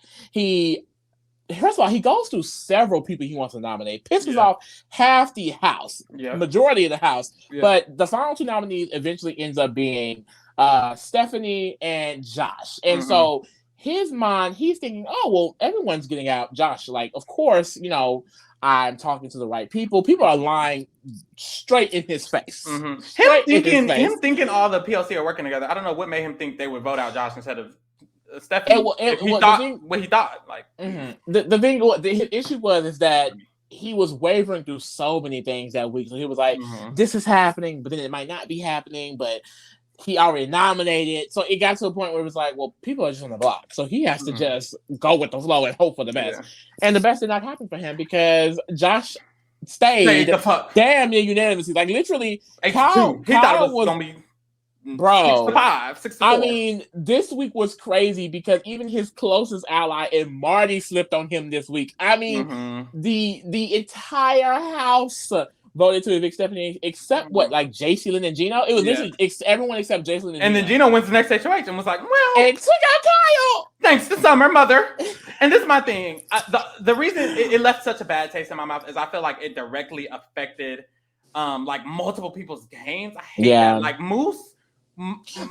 First of all, he goes through several people he wants to nominate, pisses off half the house, majority of the house. But the final 2 nominees eventually ends up being Stephanie and Josh. And so his mind, he's thinking, oh, well, everyone's getting out Josh. Like, of course, I'm talking to the right people. People are lying straight in his face. Him thinking all the PLC are working together. I don't know what made him think they would vote out Josh instead of Stephanie. He thought. Like the issue was that he was wavering through so many things that week. So he was like, this is happening, but then it might not be happening, but he already nominated. So it got to a point where it was like, well, people are just on the block. So he has to just go with the flow and hope for the best. Yeah. And the best did not happen for him, because Josh stayed damn near unanimously. Like literally, Kyle thought it was going to be 6-5, 6-4. I mean, this week was crazy, because even his closest ally and Marty slipped on him this week. I mean, the entire house voted to evict Stephanie, except what, like J.C. Lynn and Gino? It was literally everyone except J.C. Lynn and Gino. then Gino went to the next HOH and was like, well, and took out Kyle. Thanks to Summer, mother. And this is my thing. The reason it left such a bad taste in my mouth is I feel like it directly affected like multiple people's games. I hate that. Like Moose.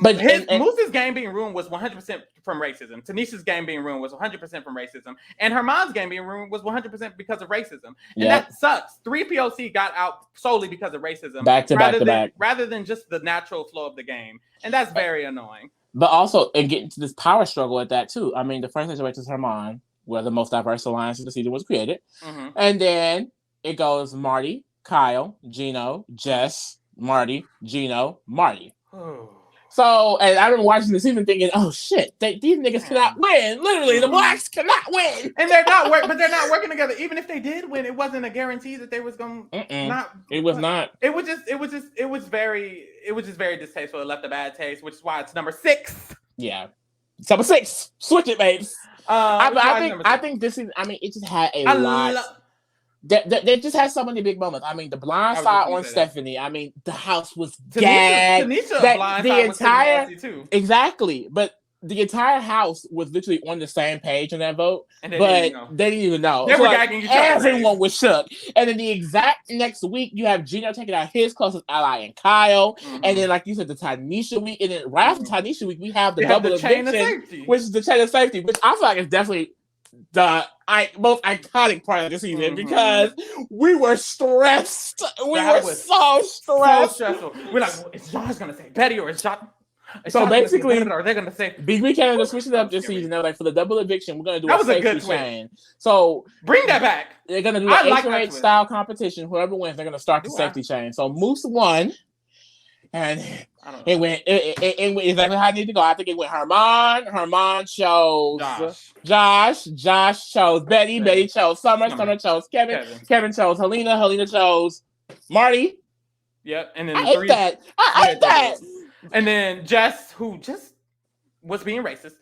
But Moose's game being ruined was 100% from racism. Tanisha's game being ruined was 100% from racism. And Herman's game being ruined was 100% because of racism. And that sucks. 3POC got out solely because of racism. Back to back. Rather than just the natural flow of the game. And that's very annoying. But also, and getting to this power struggle at that, too. I mean, the first situation is Herman, where the most diverse alliance of the season was created. Mm-hmm. And then it goes Marty, Kyle, Gino, Jess, Marty, Gino, Marty. So, and I've been watching the season thinking, oh shit, these niggas cannot win. Literally, the blacks cannot win. And they're not working together. Even if they did win, it wasn't a guarantee that they was going to not. It was not. It was just very distasteful. It left a bad taste, which is why it's number 6. Yeah. It's number 6. Switch it, babes. I think this is, I mean, it just had a lot. They just had so many big moments. I mean, the blind side on Stephanie. I mean, the house was gagged. Tanisha the entire too. Exactly, but the entire house was literally on the same page in that vote, but they didn't even know. They were gagging each other. Everyone was shook. And then the exact next week, you have Gino taking out his closest ally and Kyle, and then like you said, the Tanisha week, and then right after Tanisha week, we have the double eviction, which is the chain of safety, which I feel like is definitely the most iconic part of the season because we were stressed. We were so stressed. So stressful. We're like, is Josh gonna say Betty or is Josh? So basically, are they gonna say? We kind of switch it up this season. They're like, for the double eviction, we're gonna do a safety chain. So bring that back. They're gonna do an HOH style competition. Whoever wins, they're gonna start the safety chain. So Moose won. And it went exactly how it needed to go. I think it went Herman chose Josh chose Betty chose Summer chose Kevin chose Helena chose Marty. Yep, and then I hate that. And then Jess, who just was being racist.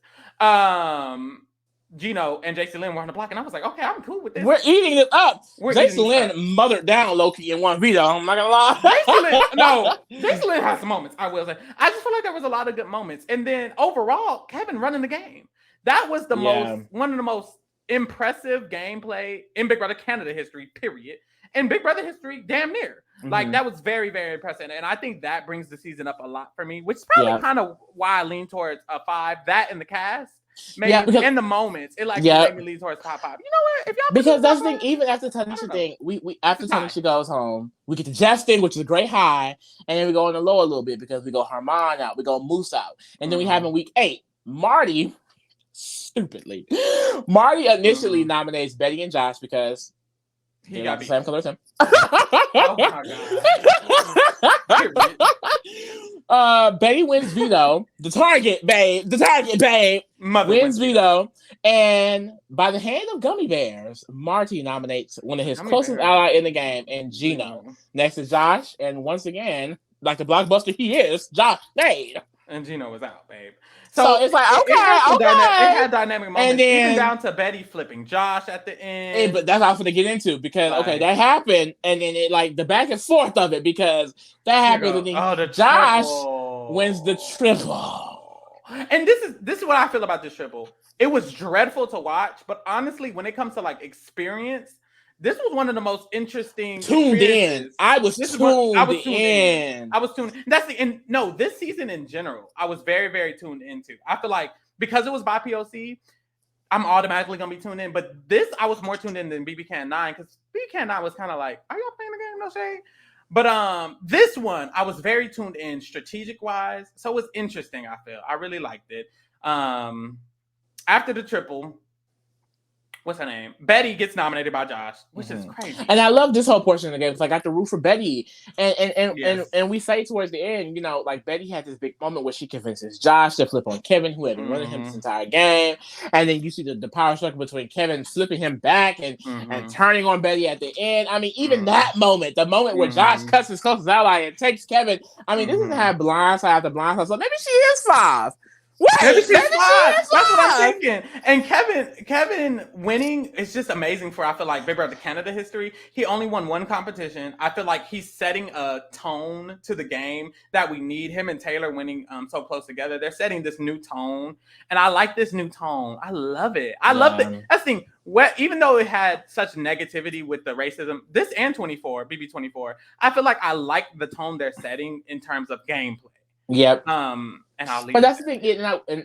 Gino and J.C. Lynn were on the block, and I was like, okay, I'm cool with this. We're eating it up. J.C. Lynn mothered down Loki in one veto. I'm not gonna lie. J.C. Lynn has some moments, I will say. I just feel like there was a lot of good moments. And then overall, Kevin running the game. That was one of the most impressive gameplay in Big Brother Canada history, period. And Big Brother history, damn near. Like, that was very, very impressive. And I think that brings the season up a lot for me, which is probably kind of why I lean towards a 5. That and the cast. Maybe because, in the moments, it made me lean towards top 5. You know what? If y'all because that's the thing. Even after Tanisha thing, we after Tanisha goes home, we get the Jess thing, which is a great high, and then we go on the low a little bit because we go Herman out, we go Moose out, and then we have in week 8 Marty. Stupidly, Marty initially nominates Betty and Josh because he got the same color as him. Oh my god. Betty wins veto. The target babe wins veto, and by the hand of gummy bears, Marty nominates one of his closest allies in the game, and Gino. Next is Josh, and once again, like the blockbuster he is, Josh stayed. And Gino was out, babe. So it's like, okay. It had dynamic moments, and then, even down to Betty flipping Josh at the end. But that's all for to get into because that happened, and then it like the back and forth of it because that happened, and then Josh wins the triple. And this is what I feel about this triple. It was dreadful to watch, but honestly, when it comes to like experience, this was one of the most interesting. Tuned in. I was tuned in. This season in general, I was very, very tuned into. I feel like because it was by POC, I'm automatically gonna be tuned in. But this, I was more tuned in than BB Can 9 because BB Can 9 was kind of like, are y'all playing the game? No shade. But this one, I was very tuned in strategic wise, so it was interesting. I feel I really liked it. After the triple. What's her name? Betty gets nominated by Josh, which is crazy. And I love this whole portion of the game. It's like I got to root for Betty. And we say towards the end, you know, like Betty had this big moment where she convinces Josh to flip on Kevin, who had been running him this entire game. And then you see the power struggle between Kevin flipping him back and turning on Betty at the end. I mean, even that moment, the moment where Josh cuts his closest ally and takes Kevin. I mean, this is how blindside after blindside. So maybe she is 5. Maybe she's fine. That's what I'm thinking. And Kevin winning is just amazing for, I feel like, Big Brother Canada history. He only won one competition. I feel like he's setting a tone to the game that we need. Him and Taylor winning so close together. They're setting this new tone. And I like this new tone. I love it. I love it. That's the thing. Even though it had such negativity with the racism, this and BB24, I feel like I like the tone they're setting in terms of gameplay. Yep. And I'll leave. But that's the thing,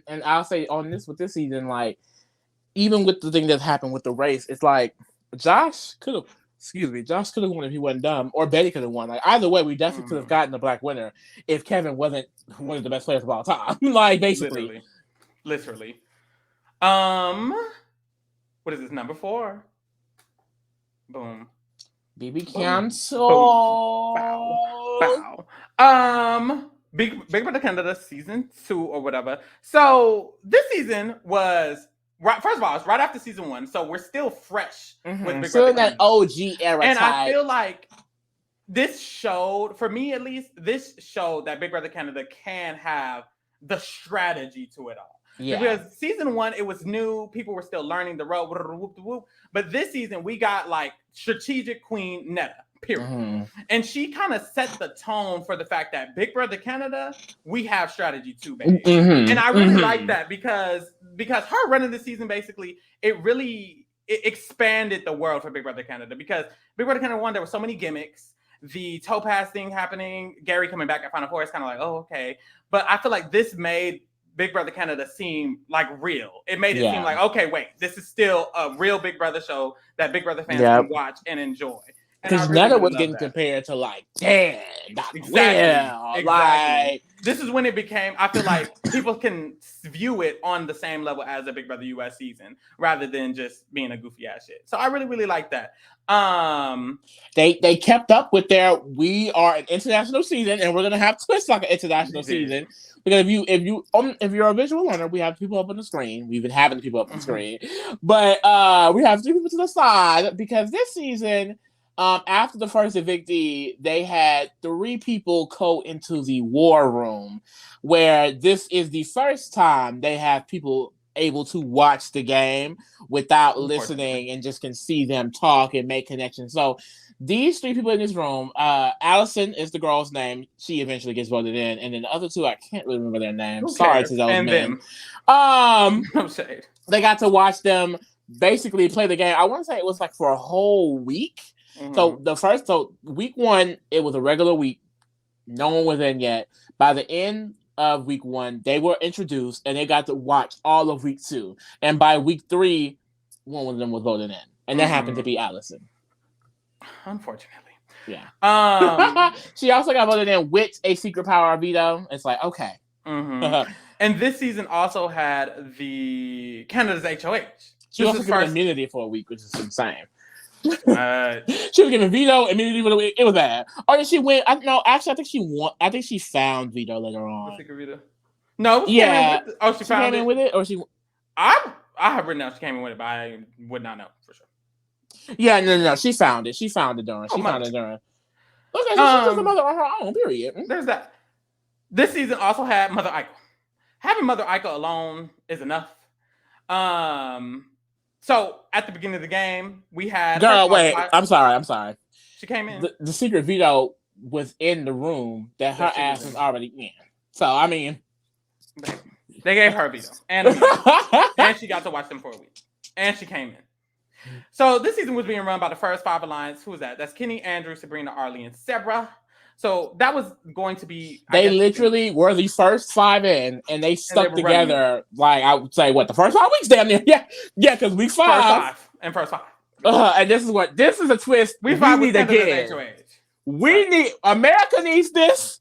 and I'll say on this with this season, like even with the thing that happened with the race, it's like Josh could have won if he wasn't dumb, or Betty could have won. Like either way, we definitely could have gotten the black winner if Kevin wasn't one of the best players of all time. Like basically, literally. What is this, number 4? Boom. BB cancel. Bow. Big Brother Canada season 2 or whatever. So this season was first of all, it's right after season 1, so we're still fresh with Big Brother. That OG era. And I feel like this showed, for me at least, that Big Brother Canada can have the strategy to it all. Yeah. Because season 1, it was new. People were still learning the road. But this season, we got like strategic queen Netta. Period. And she kind of set the tone for the fact that Big Brother Canada, we have strategy too, baby. And I really like that because her running this season, basically, it expanded the world for Big Brother Canada. Because Big Brother Canada 1, there were so many gimmicks. The Topaz thing happening, Gary coming back at Final Four is kind of like, oh, okay. But I feel like this made Big Brother Canada seem like real. It made it seem like, okay, wait, this is still a real Big Brother show that Big Brother fans can watch and enjoy. Because Netta was getting compared to like, damn, exactly. Like this is when it became. I feel like people can view it on the same level as a Big Brother US season, rather than just being a goofy ass shit. So I really, really like that. They kept up with their. We are an international season, and we're gonna have twists like an international season. Because if you're a visual learner, we have people up on the screen. We've been having people up on the screen, but we have 3 people to the side because this season. After the first evictee, they had 3 people go into the war room, where this is the first time they have people able to watch the game without listening and just can see them talk and make connections. So these 3 people in this room, Allison is the girl's name. She eventually gets voted in. And then the other 2, I can't really remember their names. Sorry to those men. No shade. They got to watch them basically play the game. I want to say it was like for a whole week. So week 1, it was a regular week. No one was in yet. By the end of week 1, they were introduced and they got to watch all of week 2. And by week 3, one of them was voted in. And that happened to be Allison. Unfortunately. Yeah. She also got voted in with a secret power veto. It's like, okay. And this season also had the Canada's HOH. She also got immunity for a week, which is insane. She was given veto immunity for the week. It was bad. Or did she win? No, actually, I think she won. I think she found veto later on. No, she found came in with it, or she. I have written down she came in with it, but I would not know for sure. Yeah, no, she found it. She found it during. Okay, so she's just a mother on her own. Period. There's that. This season also had Mother Iko. Having Mother Iko alone is enough. So at the beginning of the game, we had. Girl, wait. I'm sorry. She came in. The secret veto was in the room that her ass was already in. So I mean, they gave her a veto, and she got to watch them for a week, and she came in. So this season was being run by the first 5 alliance. Who was that? That's Kenny, Andrew, Sabrina, Arlie, and Sebra. So that was going to be. They literally were the first 5 in, and they stuck together. Like I would say, the first 5 weeks down there? Yeah, because week 5 first 5. And this is a twist. We need to get. America needs this.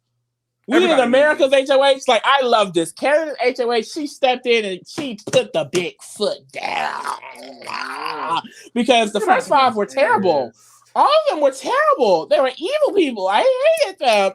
We need America's HOH. Like I love this. Canada's HOH. She stepped in and she put the big foot down because the first 5 were terrible. All of them were terrible. They were evil people. I hated them.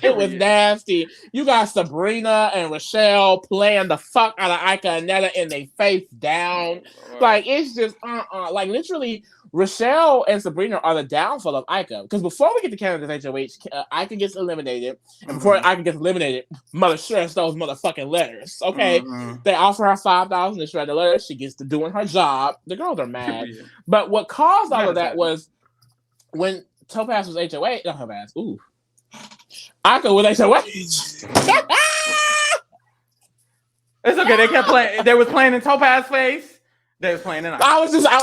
It was nasty. You got Sabrina and Rochelle playing the fuck out of Ika and Netta and they face down. Like, it's just, Like, literally, Rochelle and Sabrina are the downfall of Ika. Because before we get to Canada's HOH, Ika gets eliminated. And before Ika gets eliminated, Mother shreds those motherfucking letters. Okay? They offer her $5,000 to shred the letters. She gets to doing her job. The girls are mad. But what caused all of that was when Topaz was HOH. Not Topaz. Ooh. Ika was HOH. It's okay. They kept playing. They was playing in Topaz's face. They was playing in.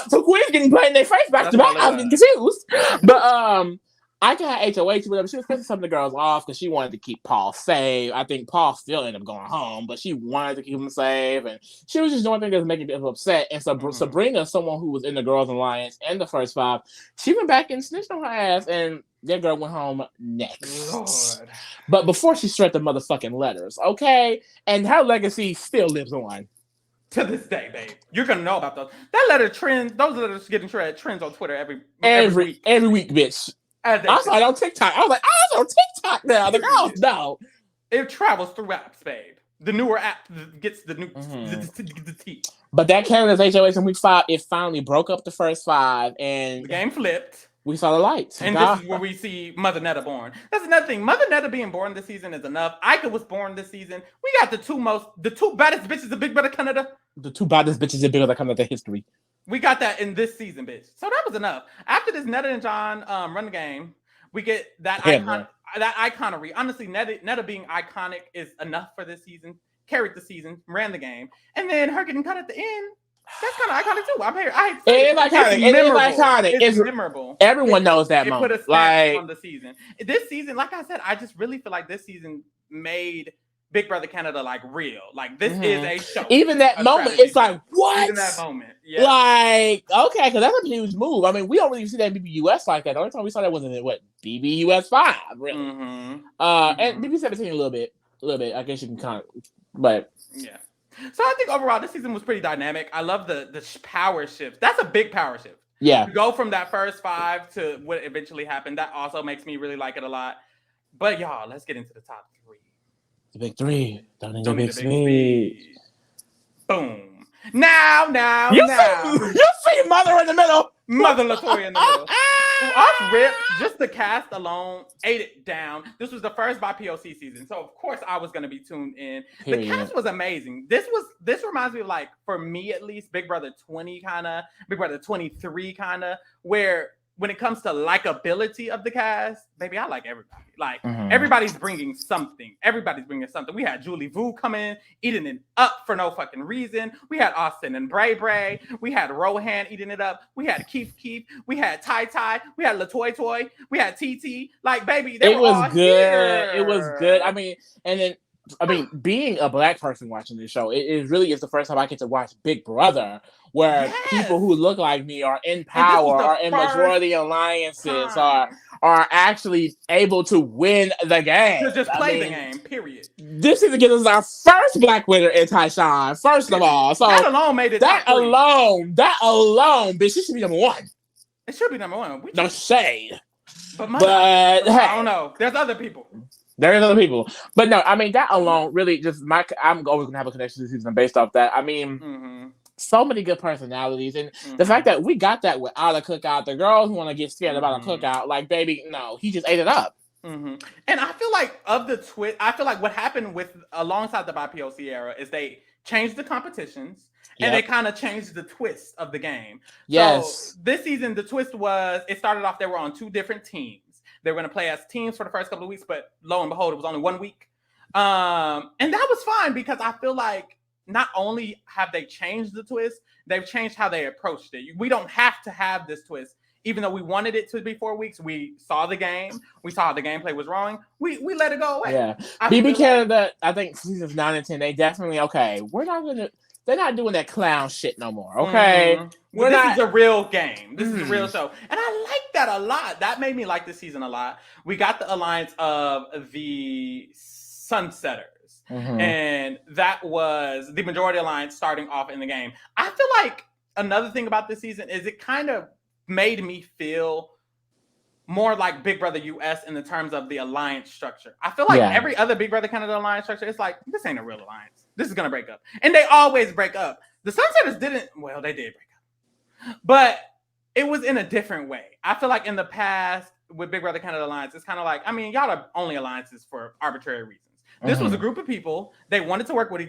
So Queen's getting played in their face back to back. I was getting confused. But Ika had HOH, whatever. She was pissing some of the girls off because she wanted to keep Paul safe. I think Paul still ended up going home, but she wanted to keep him safe, and she was just doing things that was making people upset. And so Sabrina, someone who was in the Girls Alliance and the first 5, she went back and snitched on her ass, and that girl went home next. Lord. But before she shred the motherfucking letters, okay? And her legacy still lives on. To this day, babe. You're going to know about those. That letter trends, those letters getting shredded trends on Twitter every week. Every week, bitch. I saw it on TikTok. I was like, I was on TikTok now. The girls know. It travels through apps, babe. The newer app gets the new the tea. But that Canada's HOH in week 5, it finally broke up the first 5, and the game flipped. We saw the lights. And this is where we see Mother Netta born. That's another thing. Mother Netta being born this season is enough. Ika was born this season. We got the two baddest bitches of Big Brother Canada. The 2 baddest bitches in Big Brother Canada history. We got that in this season, bitch. So that was enough. After this, Netta and John run the game. We get that iconery. Honestly, Netta being iconic is enough for this season. Carried the season, ran the game, and then her getting cut at the end. That's kind of iconic too. I'm here. It's iconic. It's iconic. It's memorable. Everyone knows that it moment. It put a stamp on the season. This season, like I said, I just really feel like this season made Big Brother Canada like real. Like this is a show. Even that moment, it's like what? Even that moment, yeah. Like okay, because that's a huge move. I mean, we don't really see that in BBUS like that. The only time we saw that was in BBUS 5, really. And BB 17 a little bit. I guess you can kind of, but yeah. So I think overall this season was pretty dynamic. I love the power shift. That's a big power shift. Yeah. To go from that first 5 to what eventually happened. That also makes me really like it a lot. But y'all, let's get into the top 3. The big 3. Don't need the big speed. Boom. Now. You see Mother in the middle. Mother Latoya in the middle. Off rip, just the cast alone ate it down. This was the first by POC season, so of course I was going to be tuned in. The cast was amazing. This reminds me of, like, for me at least, Big Brother 20 kind of, Big Brother 23 kind of, where when it comes to likability of the cast, baby, I like everybody. Like, everybody's bringing something. We had Julie Vu come in, eating it up for no fucking reason. We had Austin and Bray Bray. We had Rohan eating it up. We had Keith. We had Tai Tai. We had Latoy Toy. We had TT. Like, baby, it was good. It was good. I mean, being a Black person watching this show, it really is the first time I get to watch Big Brother, where people who look like me are in power, are in majority alliances, are actually able to win the game. To just play the game, period. This is gives us our first Black winner in Tyshawn, first of all. So that alone made it. That alone, bitch, this should be number 1. It should be number 1. No shade. But hey, I don't know. There's other people. But no, I mean, that alone really just I'm always gonna have a connection to the season based off that. I mean, so many good personalities, and the fact that we got that without a cookout. The girls want to get scared about a cookout, like, baby, no, he just ate it up. And I feel like I feel like what happened with alongside the BIPOC era is they changed the competitions. And they kind of changed the twist of the game. Yes. So this season, the twist was, it started off, they were on 2 different teams. They were going to play as teams for the first couple of weeks, but lo and behold, it was only 1 week. And that was fine because I feel like not only have they changed the twist, they've changed how they approached it. We don't have to have this twist. Even though we wanted it to be 4 weeks, we saw the game. We saw how the gameplay was wrong. We let it go away. Yeah. BB Canada, I think seasons 9 and 10, they definitely, they're not doing that clown shit no more, okay? This is a real game. This is a real show. And I like that a lot. That made me like this season a lot. We got the alliance of the Sunsetters. And that was the majority alliance starting off in the game. I feel like another thing about this season is it kind of made me feel more like Big Brother US in the terms of the alliance structure. I feel like every other Big Brother Canada alliance structure, it's like, this ain't a real alliance. This is going to break up. And they always break up. The Sunsetters didn't, well, they did break up. But it was in a different way. I feel like in the past with Big Brother Canada Alliance, it's kind of like, I mean, y'all are only alliances for arbitrary reasons. This was a group of people. They wanted to work with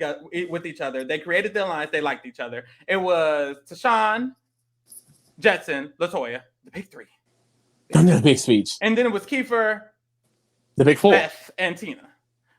each other. They created the alliance. They liked each other. It was Tashawn, Jetson, LaToya, the big three. The big speech. And then it was Kiefer, the big four, Beth, and Tina.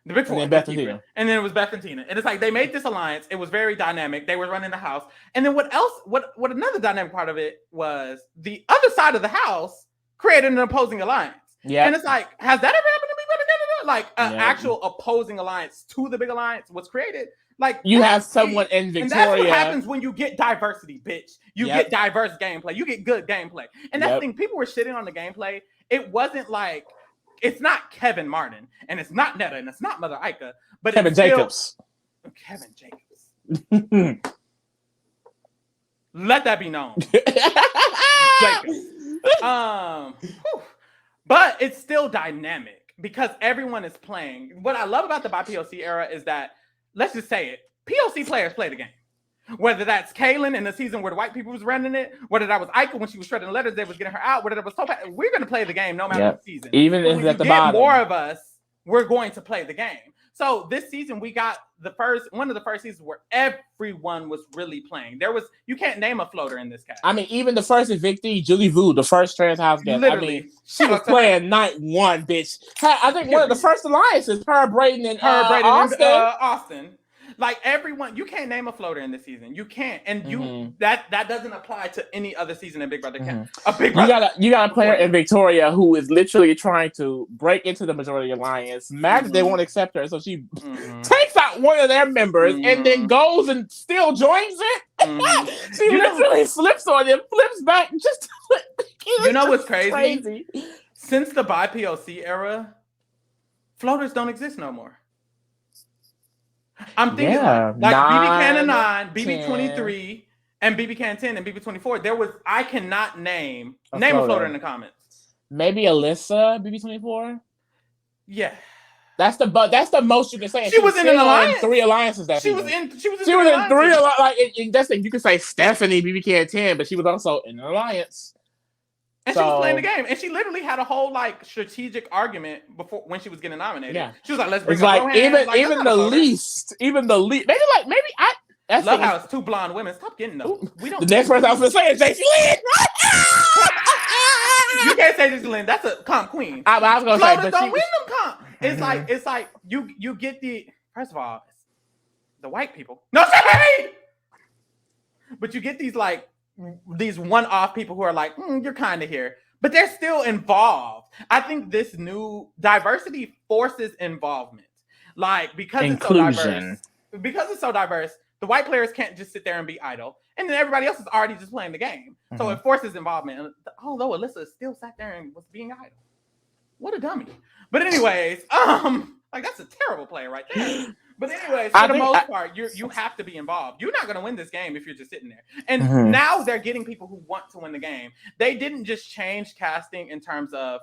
The big four. And then Beth and Tina. And then it was Beth and Tina. And it's like they made this alliance. It was very dynamic. They were running the house. And then what else? What another dynamic part of it was the other side of the house created an opposing alliance. Yeah. And it's like, has that ever happened to Big Brother Canada? Like an actual opposing alliance to the big alliance was created. Like you have someone in Victoria. And that's what happens when you get diversity, bitch. You get diverse gameplay. You get good gameplay. And that's the thing. People were shitting on the gameplay. It wasn't like, it's not Kevin Martin, and it's not Netta, and it's not Mother Ika, but Kevin Jacobs. Kevin Jacobs. Let that be known. Jacobs. But it's still dynamic because everyone is playing. What I love about the BIPOC era is that, let's just say it, POC players play the game. Whether that's Kaylin in the season where the white people was running it, whether that was Ika when she was shredding letters, they was getting her out, whether that was Topaz, we're going to play the game no matter the season. Even if at the bottom. More of us, we're going to play the game. So this season, we got one of the first seasons where everyone was really playing. You can't name a floater in this cast. I mean, even the first evictee, Julie Vu, the first trans house guest. Literally, I mean, she was playing night one, bitch. I think one of the first alliances, her, Brayden, and Austin. Like everyone, you can't name a floater in this season. You can't, and that doesn't apply to any other season in Big Brother. A Big Brother. You got a player in Victoria who is literally trying to break into the majority alliance. Mad that they won't accept her, so she takes out one of their members and then goes and still joins it. She literally flips on him, flips back. Just you know what's crazy? Since the BIPOC era, floaters don't exist no more. I'm thinking like BB Cannon 9, BB 23, and BB Cannon 10 and BB 24. I cannot name a floater in the comments. Maybe Alyssa, BB 24. Yeah, that's the most you can say. She was in an alliance. 3 alliances that she was in 3 alliances. Like that's thing. You can say Stephanie, BB Cannon 10, but she was also in an alliance. And she was playing the game, and she literally had a whole like strategic argument before when she was getting nominated. Yeah, she was like, "Let's bring." It's like even the least. Maybe that's Love how it's 2 blonde women. Stop getting those. We don't. The next person I was gonna say is JC Lynn. You can't say JC Lynn. That's a comp queen. I was gonna say, but don't win them comp. It's like you get the first of all, the white people. No shade. But you get these one-off people who are like, you're kind of here, but they're still involved. I think this new diversity forces involvement, like because inclusion. Because it's so diverse, the white players can't just sit there and be idle, and then everybody else is already just playing the game. So it forces involvement. And although Alyssa still sat there and was being idle, what a dummy. But anyways, like that's a terrible play right there. But anyways, for the most part, you have to be involved. You're not going to win this game if you're just sitting there. And now they're getting people who want to win the game. They didn't just change casting in terms of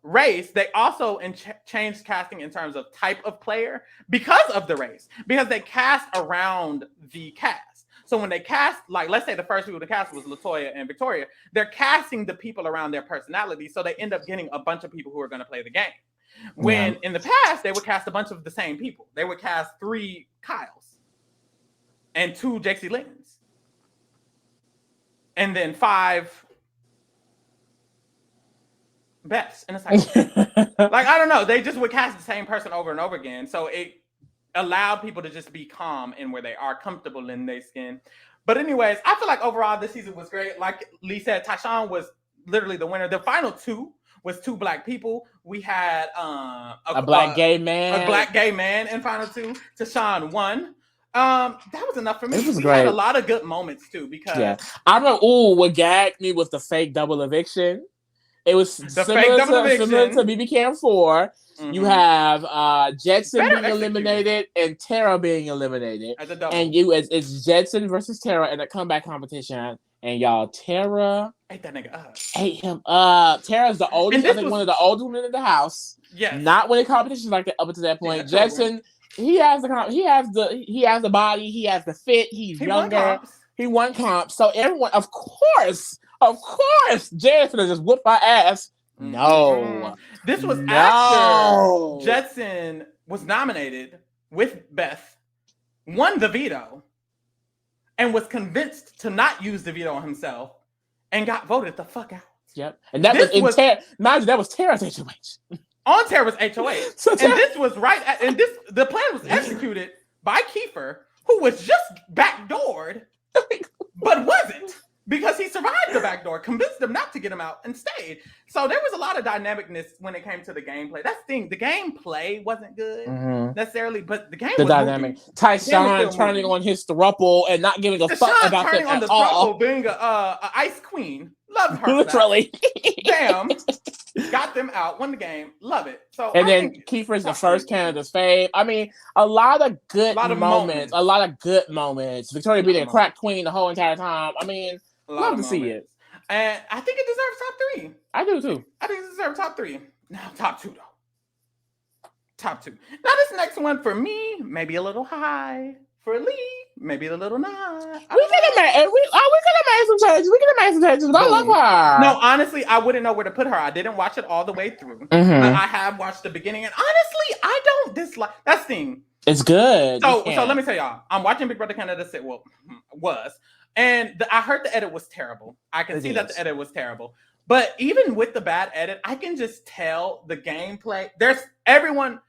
race. They also changed casting in terms of type of player because of the race. Because they cast around the cast. So when they cast, like let's say the first people to cast was LaToya and Victoria, they're casting the people around their personality. So they end up getting a bunch of people who are going to play the game. When in the past, they would cast a bunch of the same people. They would cast 3 Kyles and 2 JC Lincolns. And then 5 Beths. And it's like, I don't know. They just would cast the same person over and over again. So it allowed people to just be calm in where they are, comfortable in their skin. But anyways, I feel like overall this season was great. Like Lee said, Tashawn was literally the winner. The final 2 was 2 black people. We had a black gay man. A black gay man in final 2. Tashawn won. That was enough for me. It was great. Had a lot of good moments too because I remember. What gagged me was the fake double eviction. It was similar to BB Cam 4. You have Jetson being eliminated and Tara being eliminated, and it's Jetson versus Tara in a comeback competition. And y'all, Tara ate that nigga up. Ate him up. Tara's the oldest, I think one of the oldest women in the house. Yeah. Not winning competitions like that up until that point. Jetson, he has the body, he has the fit, he's younger. He won comp. So everyone, of course, Jared's gonna just whoop our ass. No. This was after Jetson was nominated with Beth, won the veto, and was convinced to not use the veto on himself, and got voted the fuck out. Yep. And that that was Tara's HOH. On Tara's HOH. And this was the plan was executed by Kiefer, who was just backdoored, but wasn't. Because he survived the backdoor, convinced them not to get him out, and stayed. So there was a lot of dynamicness when it came to the gameplay. That's the thing. The gameplay wasn't good necessarily, but the game was dynamic. Tyshawn turning on his throuple and not giving a fuck about turning on the throuple, being a ice queen. Love her. Literally. Damn. Got them out. Won the game. Love it. So then Kiefer's the first Canada's fave. I mean, a lot of good moments. A lot of good moments. Victoria being a crack queen the whole entire time. I mean, love to see it. And I think it deserves top 3. I do too. I think it deserves top 3. Now, top 2 though. Top 2. Now, this next one for me, maybe a little high. For Lee, maybe a little not. We could have made some changes. I love her. No, honestly, I wouldn't know where to put her. I didn't watch it all the way through. But I have watched the beginning, and honestly, I don't dislike that thing. It's good. So let me tell y'all, I'm watching Big Brother Canada and I heard the edit was terrible. I can see that the edit was terrible. But even with the bad edit, I can just tell the gameplay. There's everyone.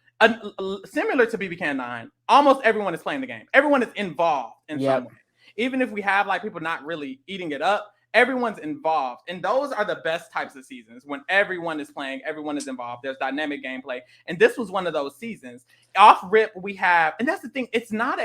Similar to BB 9, almost everyone is playing the game. Everyone is involved in some way. Even if we have like people not really eating it up, everyone's involved. And those are the best types of seasons when everyone is playing, everyone is involved. There's dynamic gameplay. And this was one of those seasons. Off rip, we have, and that's the thing, it's not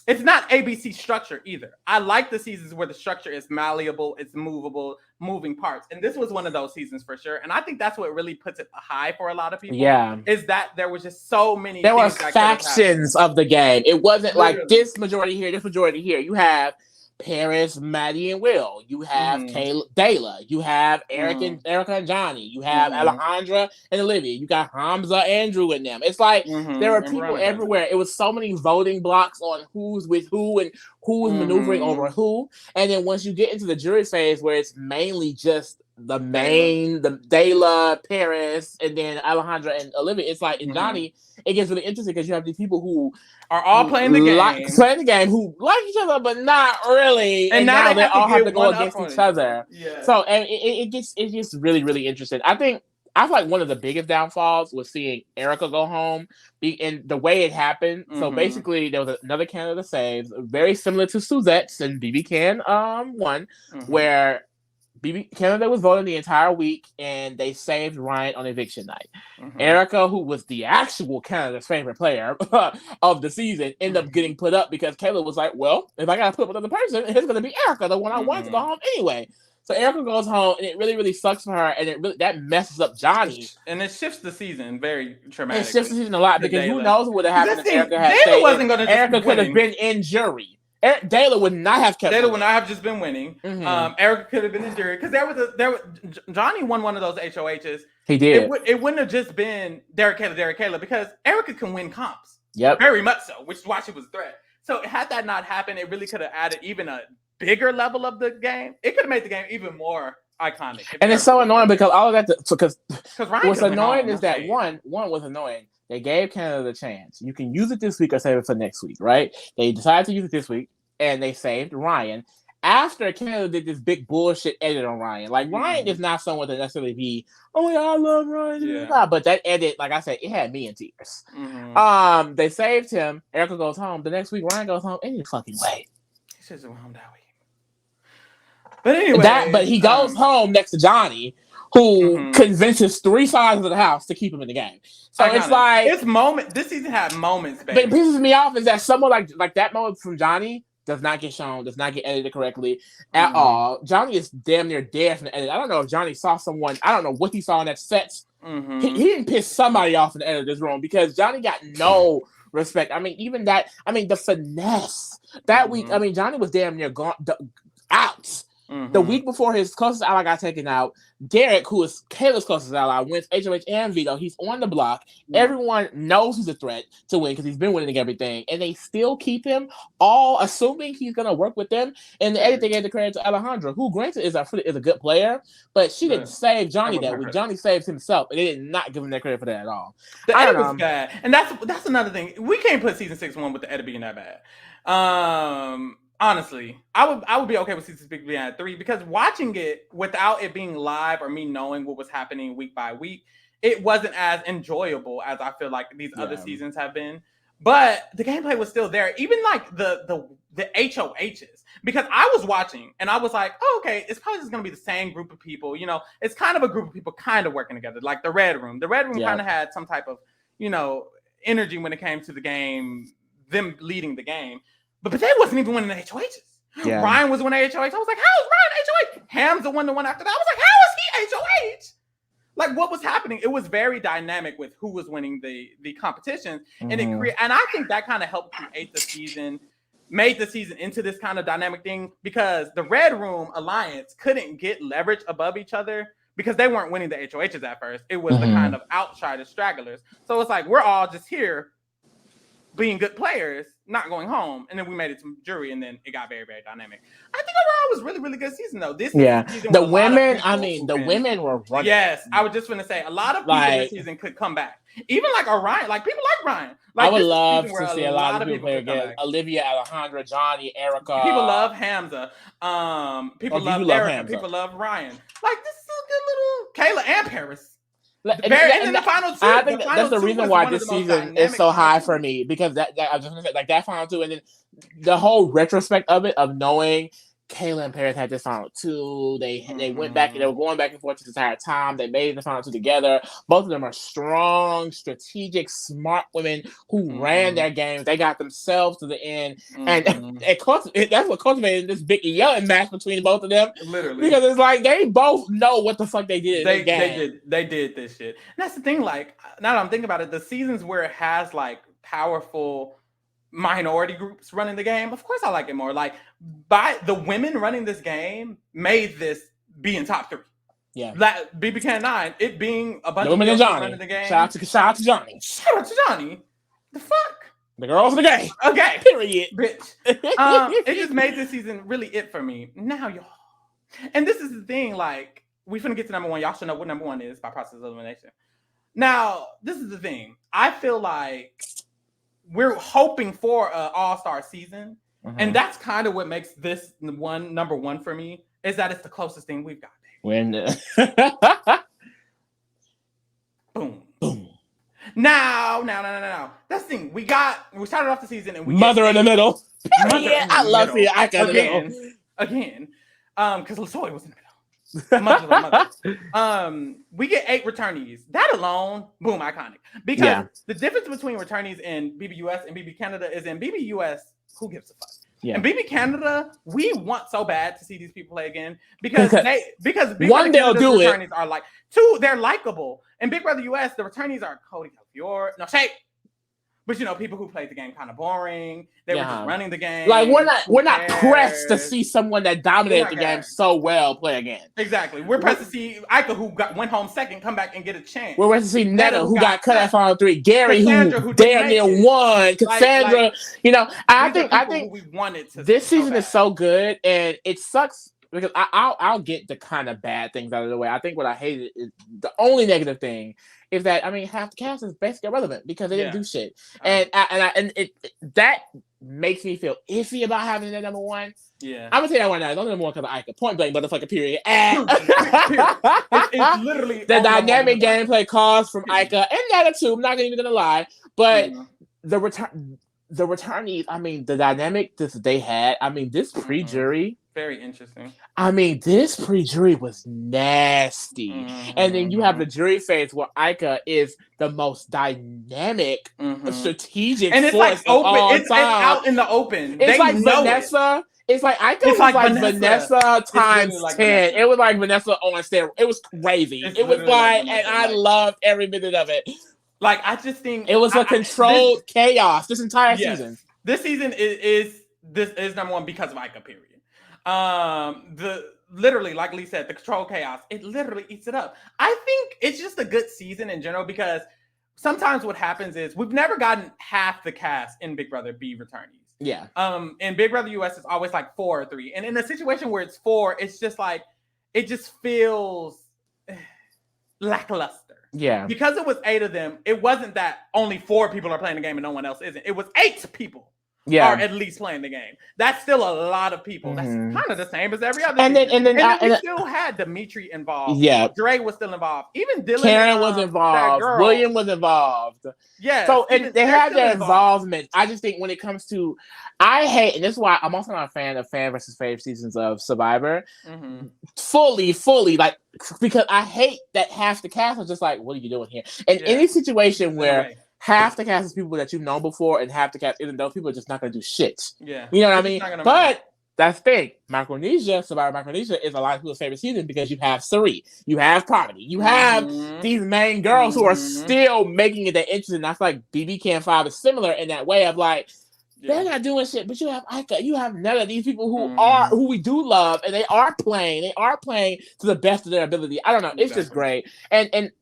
ABC structure either. I like the seasons where the structure is malleable, it's movable, moving parts. And this was one of those seasons for sure. And I think that's what really puts it high for a lot of people. Yeah. Is that there was just so many. There were factions of the game. It wasn't like this majority here, this majority here. You have Paris, Maddie, and Will. You have Dayla. You have Erica and Johnny. You have Alejandra and Olivia. You got Hamza, Andrew, and them. It's like there were people everywhere. It was so many voting blocks on who's with who and who's maneuvering over who. And then once you get into the jury phase where it's mainly just the Dayla, Paris, and then Alejandra and Olivia, it's like in Johnny, it gets really interesting because you have these people who are all playing the game, who like each other but not really, and now they all have to go against each other. Yeah. So and it gets really, really interesting. I feel like one of the biggest downfalls was seeing Erica go home and the way it happened. So basically, there was another Canada saves, very similar to Suzette's and BB Can one, where Canada was voting the entire week, and they saved Ryan on eviction night. Erica, who was the actual Canada's favorite player of the season, ended up getting put up because Kayla was like, well, if I got to put up another person, it's going to be Erica, the one I wanted to go home anyway. So Erica goes home, and it really, really sucks for her, and that messes up Johnny. And it shifts the season very dramatically. It shifts the season a lot because who knows what would have happened if Erica had stayed. Erica could have been in jury. Dayla would not have kept. Dayla would not have just been winning. Erica could have been in jury because Johnny won one of those HOHs. He did. It wouldn't have just been Derek Kayla because Erica can win comps. Yep, very much so, which is why she was a threat. So had that not happened, it really could have added even a bigger level of the game. It could have made the game even more iconic. And it's so annoying because all of that. Because what's annoying is that one was annoying. They gave Canada the chance. You can use it this week or save it for next week, right? They decided to use it this week, and they saved Ryan. After Canada did this big bullshit edit on Ryan. Like, Ryan is not someone to necessarily be, oh, yeah, I love Ryan. Yeah. But that edit, like I said, it had me in tears. They saved him. Erica goes home. The next week, Ryan goes home any fucking way. He should have went home that week. But anyway. But he goes home next to Johnny, who convinces 3 sides of the house to keep him in the game. So it's like this season had moments, baby. But it pisses me off is that someone like that moment from Johnny does not get shown, does not get edited correctly at all. Johnny is damn near dead from the edit. I don't know if Johnny saw someone, I don't know what he saw in that set. He didn't piss somebody off in the editor's room because Johnny got no respect. I mean, even that, the finesse that week, Johnny was damn near out. The week before his closest ally got taken out, Derek, who is Kayla's closest ally, wins HOH and veto. He's on the block. Yeah. Everyone knows he's a threat to win because he's been winning everything, and they still keep him, all assuming he's gonna work with them. And the editing gave the credit to Alejandra, who granted is a good player, but she didn't save Johnny that week. Johnny saved himself, and they did not give him that credit for that at all. The edit was bad, and that's another thing. We can't put season 6-1 with the edit being that bad. Honestly, I would be okay with season 6 being at 3 because watching it without it being live or me knowing what was happening week by week, it wasn't as enjoyable as I feel like these other seasons have been. But the gameplay was still there, even like the HOHs, because I was watching and I was like, oh, okay, it's probably just gonna be the same group of people. You know, it's kind of a group of people kind of working together, like the Red Room. The Red Room kind of had some type of, you know, energy when it came to the game, them leading the game. But they wasn't even winning the HOHs. Yeah. Ryan was winning HOH. I was like, how is Ryan HOH? Ham's the one after that. I was like, how is he HOH? Like, what was happening? It was very dynamic with who was winning the competition. Mm-hmm. And I think that kind of helped create the season, made the season into this kind of dynamic thing because the Red Room Alliance couldn't get leverage above each other because they weren't winning the HOHs at first. It was the kind of outsider stragglers. So it's like, we're all just here being good players, not going home, and then we made it to jury, and then it got very, very dynamic. I think overall it was really, really good season though. This season the women, the women were running. Yes, I was just going to say a lot of people this season could come back. Even like Orion, like people like Ryan. Like, I would love to see a lot of people play again. Olivia, Alejandra, Johnny, Erica. People love Hamza. People love Erica. Hamza. People love Ryan. Like this is a good little Kayla and Paris. And the final two, I think that's the reason why this season is so high for me because that I was just gonna say like that final two, and then the whole retrospect of it of knowing Kayla and Paris had this final two. They went back and they were going back and forth this entire time. They made the final two together. Both of them are strong, strategic, smart women who ran their games. They got themselves to the end, and that's what cultivated this big yelling match between both of them. Literally, because it's like they both know what the fuck they did. They did this shit. And that's the thing. Like now that I'm thinking about it, the seasons where it has like powerful minority groups running the game, of course I like it more. Like by the women running this game made this be in top 3. Yeah, that BB Can 9, it being a bunch of women running the game. Shout out to Johnny. Shout out to Johnny. The fuck? The girls in the game. Okay. Period. Bitch. It just made this season really it for me. Now y'all. And this is the thing, like, we finna get to number 1. Y'all should know what number 1 is by process of elimination. Now, this is the thing. I feel like we're hoping for an all-star season. And that's kind of what makes this number 1 for me, is that it's the closest thing we've got. Boom. Now. That's the thing. We started off the season and we Mother in the middle. I love the icon again. Because LaToya was in the middle. Much of the mother. We get 8 returnees. That alone, boom, iconic. Because the difference between returnees in BBUS and BB Canada is in BBUS, who gives a fuck? Yeah. In BB Canada, we want so bad to see these people play again because Big one, they'll do it. Returnees are like 2, they're likable. In Big Brother US, the returnees are Cody Calfior, no Shake. But you know, people who played the game kind of boring. They were just running the game. Like we're not pressed to see someone that dominated the game so well play again. Exactly. We're pressed to see Ika, who went home second, come back and get a chance. We're pressed to see Netta, who got cut at final 3. Gary, who damn near won. Cassandra, you know, I think we wanted to this season is so good, and it sucks because I'll get the kind of bad things out of the way. I think what I hated is the only negative thing is that, I mean, half the cast is basically irrelevant because they didn't do shit, and that makes me feel iffy about having that number 1. Yeah, I'm gonna say that one now. It's only number 1 because of Ika. Point blank, motherfucker. Period. It's literally the dynamic gameplay calls from Ika and Netta too. I'm not even gonna lie, but the returnees. I mean, the dynamic that they had. I mean, this pre-jury. Very interesting. I mean, this pre-jury was nasty. And then you have the jury phase where Ika is the most dynamic, strategic and it's force like open. It's out in the open. It's like Vanessa. It's like Ika was like Vanessa times 10. It was like Vanessa on steroids. It was crazy. It was like, and I loved every minute of it. Like, I just think it was a controlled chaos this entire season. This season is number 1 because of Ika, period. literally, like Lee said, the control chaos, it literally eats it up. I think it's just a good season in general because sometimes what happens is we've never gotten half the cast in Big Brother be returnees. Yeah. In Big Brother US, it's always like 4 or 3. And in a situation where it's 4, it's just like, it just feels lackluster. Yeah. Because it was 8 of them, it wasn't that only 4 people are playing the game and no one else isn't. It was 8 people are at least playing the game. That's still a lot of people. That's kind of the same as every other. And then we still had Dimitri involved. Yeah. Dre was still involved. Even Dylan. Karen was involved. William was involved. Yeah. So they had their involvement. I just think when it comes to, I hate, and this is why I'm also not a fan of fan versus fave seasons of Survivor. Fully, like, because I hate that half the cast is just like, what are you doing here? And any situation where half the cast is people that you've known before, and half the cast isn't, those people are just not going to do shit. Yeah. You know what I mean? But that's the thing. Micronesia, Survivor Micronesia is a lot of people's favorite season because you have Sari, you have Poverty, you have these main girls who are still making it that interesting. I feel like BB Can 5 is similar in that way of like, they're not doing shit, but you have Ika, you have none of these people who we do love, and they are playing to the best of their ability. I don't know. It's just great. And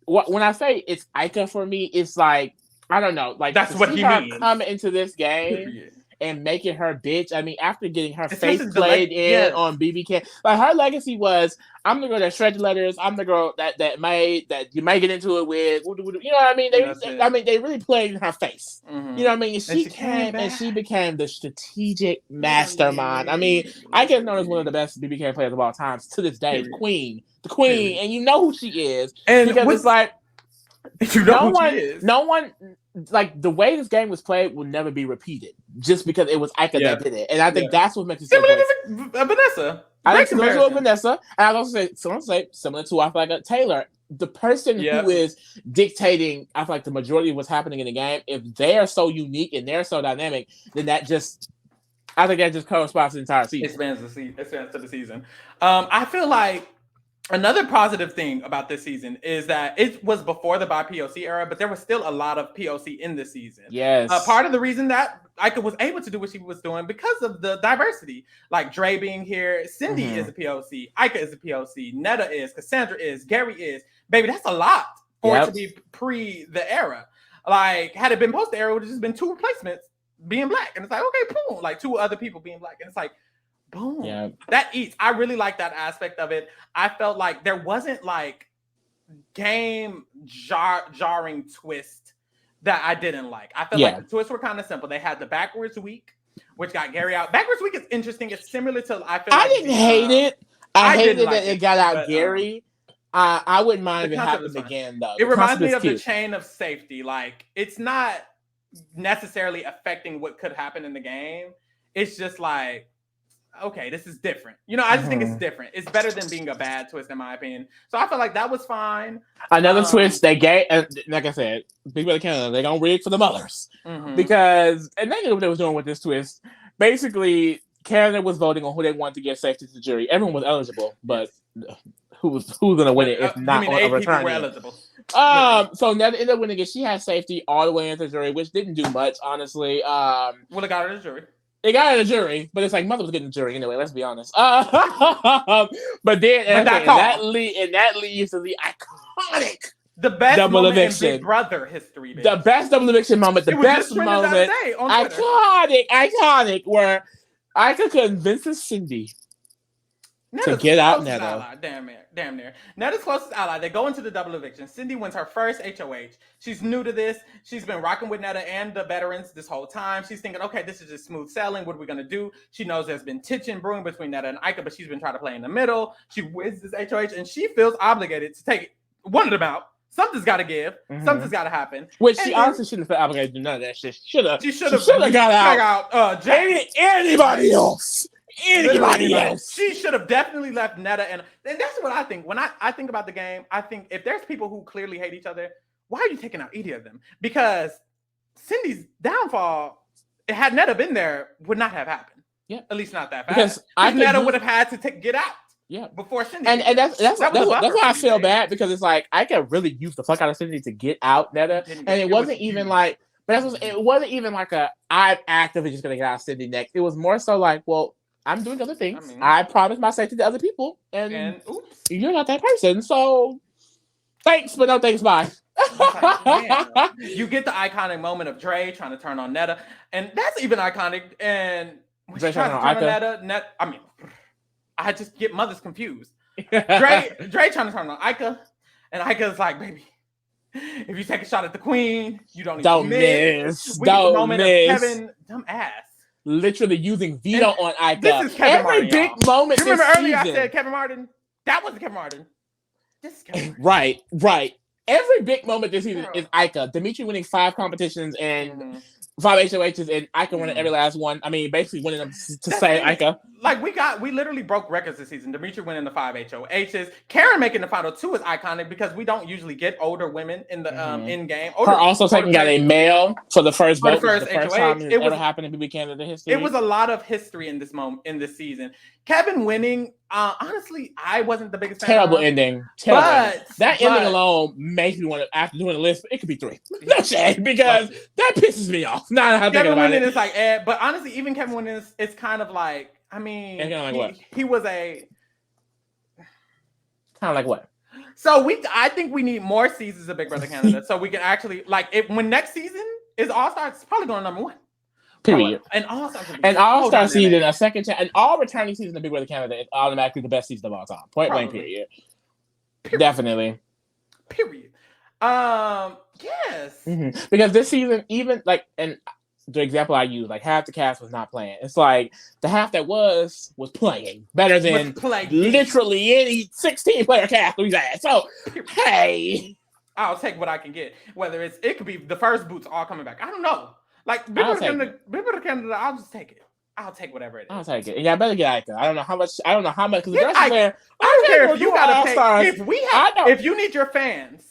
when I say it's Ika for me, it's like, I don't know, like that's what he means. Coming into this game and making her bitch. I mean, after getting her face played in on BB Can, like her legacy was, I'm the girl that shred letters. I'm the girl that you might get into it with. You know what I mean? They really played in her face. You know what I mean? And she came and she became the strategic mastermind. I mean, I get known as one of the best BB Can players of all times to this day. The queen, and you know who she is, and because it's like no one. Like the way this game was played will never be repeated, just because it was Ika that did it, and I think that's what makes it so great. Vanessa. I think similar to Vanessa, and I'd also say similar to I feel like a Taylor, the person who is dictating. I feel like the majority of what's happening in the game. If they are so unique and they're so dynamic, then I think that just corresponds to the entire season. Expands to the season. I feel like another positive thing about this season is that it was before the BIPOC era, but there was still a lot of POC in this season. Yes. Part of the reason that Ika was able to do what she was doing because of the diversity. Like Dre being here, Cindy is a POC, Ika is a POC, Netta is, Cassandra is, Gary is. Baby, that's a lot for it to be pre the era. Like, had it been post the era, it would have just been 2 replacements being black. And it's like, okay, boom. Like 2 other people being black. And it's like, boom. Yeah. That eats. I really like that aspect of it. I felt like there wasn't like game jarring twist that I didn't like. I felt like the twists were kind of simple. They had the backwards week, which got Gary out. Backwards week is interesting. It's similar to I didn't hate it. I hated that it got out Gary. I wouldn't mind if it happened again though. It reminds me of the chain of safety. Like it's not necessarily affecting what could happen in the game. It's just like, okay, this is different. You know, I just think it's different. It's better than being a bad twist, in my opinion. So I feel like that was fine. Another twist they gave, like I said, Big Brother Canada, they're gonna rig for the mothers because, and they knew what they was doing with this twist. Basically, Canada was voting on who they wanted to get safety to the jury. Everyone was eligible, but who's gonna win it if not on a return? Were eligible. So Netta ended up winning it. She had safety all the way into the jury, which didn't do much, honestly. Well, it got her to the jury. It got her the jury, but it's like mother was getting the jury anyway. Let's be honest. But then that leads to the iconic, the best double moment eviction in Big Brother history. Baby. The best double eviction moment. The best moment. Iconic. Where I could convince Cindy to get out Netta. Damn near. Netta's closest ally. They go into the double eviction. Cindy wins her first HOH. She's new to this. She's been rocking with Netta and the veterans this whole time. She's thinking, okay, this is just smooth sailing. What are we going to do? She knows there's been tension brewing between Netta and Ika, but she's been trying to play in the middle. She wins this HOH, and she feels obligated to take one of them out. Something's got to give. Something's got to happen. Which she honestly shouldn't feel obligated to do none of that shit. She should have got out. Anybody else. She should have definitely left Netta, and that's what I think. When I think about the game, I think if there's people who clearly hate each other, why are you taking out either of them? Because Cindy's downfall, had Netta been there, would not have happened. Yeah, at least not that fast. Because Netta would have had to get out. Yeah, before Cindy, and that's why I feel bad, because it's like I can really use the fuck out of Cindy to get out Netta, and it wasn't even like. But it wasn't even like I'm actively just gonna get out Cindy next. It was more so like, well, I'm doing other things. I promised my safety to other people, and oops, you're not that person. So thanks, but no thanks. Bye. Like, you get the iconic moment of Dre trying to turn on Netta, and that's even iconic. And when she tries to turn on Netta, I just get mothers confused. Dre trying to turn on Ika, and Ika's like, baby, if you take a shot at the queen, you don't miss. Don't miss. Kevin, dumb ass. Literally using veto on Ika. This is Kevin Martin, big moment. You remember earlier I said Kevin Martin? That wasn't Kevin Martin. This is Kevin Martin. Right. Every big moment this season is Ika. Dimitri winning 5 competitions and 5 HOHs, and Ika winning every last one. I mean, basically winning them to save Ika. Like, we literally broke records this season. Dimitri winning the 5 HOHs. Karen making the final 2 is iconic because we don't usually get older women in the in game. Her also taking out a male for the first vote. The first time it ever happened in BB Canada history. It was a lot of history in this moment in this season. Kevin winning, honestly, I wasn't the biggest fan. Terrible ending. But that ending alone makes me want to, after doing the list, it could be 3. No shade, because that pisses me off. Kevin winning is like, but honestly, even Kevin winning is kind of like, I mean, he was a kind of like what? So I think we need more seasons of Big Brother Canada so we can actually when next season is All Stars, it's probably going to #1. Period. And All Stars, All-Star season, a second chance, and all returning season of Big Brother Canada is automatically the best season of all time. Point blank. Period. Definitely. Period. Yes. Mm-hmm. Because this season, even and the example I use, half the cast was not playing. It's like the half that was playing better than literally any 16-player cast we've had. So, hey, I'll take what I can get. Whether it could be the first boots all coming back. I don't know. Big Brother Canada, I'll just take it. I'll take whatever it is. I'll take it. Yeah, I better get Ika. I don't know how much. Because the rest there. I don't care if you gotta pay. If you need your fans,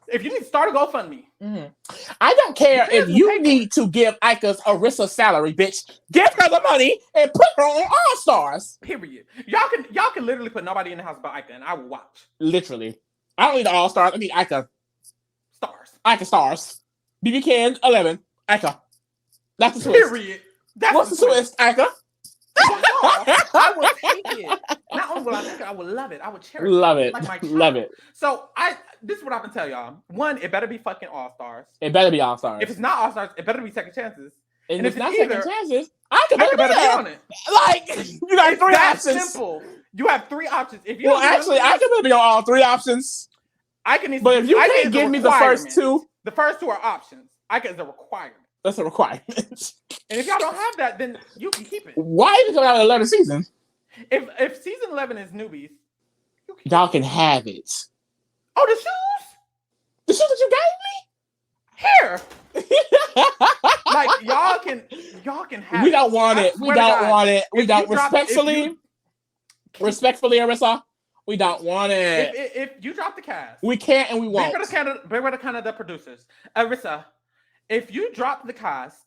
if you need to start a GoFundMe. Mm-hmm. I don't care if you need to give Ika's Arissa salary, bitch. Give her the money and put her on All Stars. Period. Y'all can literally put nobody in the house but Ika, and I will watch. Literally. I don't need the All Stars. I need Ika. Stars. Ika Stars. BB Can 11. Ika. That's the twist. Period. What's the twist, Ika? I would take it. Not only will I take it, I would love it. I would cherish it. Love it. Like my child. Love it. So this is what I can tell y'all. 1, it better be fucking All Stars. It better be All Stars. If it's not All Stars, it better be Second Chances. And if it's not Second Chances, I better be on it. You got 3 options. Simple. You have 3 options. If you actually, I can be on all 3 options. But if you can't give me the first 2, the first 2 are options. Is a requirement. That's a requirement. And if y'all don't have that, then you can keep it. Why is it coming out in 11 season? If season 11 is newbies, y'all can have it. Oh, the shoes? The shoes that you gave me? Here. y'all can have it. We don't want it. We don't want it. We don't respectfully, Arissa. We don't want it. If you drop the cast, we can't and we won't. Big Brother Canada producers. Arissa, if you drop the cast,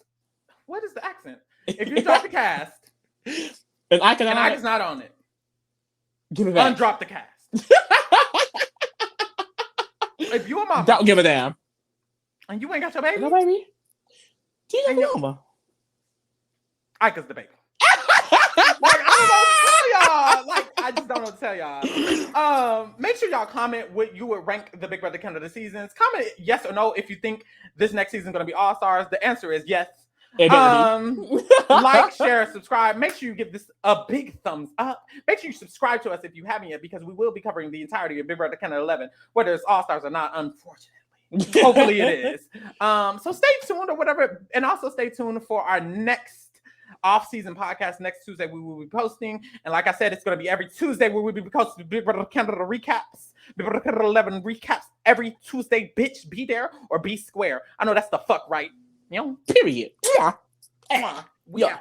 what is the accent? If you drop the cast, and Ika's not on it, give it back. Undrop the cast. If you a mama, don't give a damn, and you ain't got your baby, do you got your mama? Ika's the baby. I don't know what to tell y'all. I just don't know what to tell y'all. Make sure y'all comment what you would rank the Big Brother Canada seasons. Comment yes or no if you think this next season is going to be All Stars. The answer is yes. Like, share, subscribe. Make sure you give this a big thumbs up. Make sure you subscribe to us if you haven't yet, because we will be covering the entirety of Big Brother Canada 11, whether it's All Stars or not, unfortunately. Hopefully it is. So stay tuned or whatever. And also stay tuned for our next off-season podcast. Next Tuesday we will be posting. And like I said, it's going to be every Tuesday where we'll be posting Big Brother Canada recaps. Big Brother Canada 11 recaps every Tuesday. Bitch, be there or be square. I know that's the fuck right. You know? Period. We out.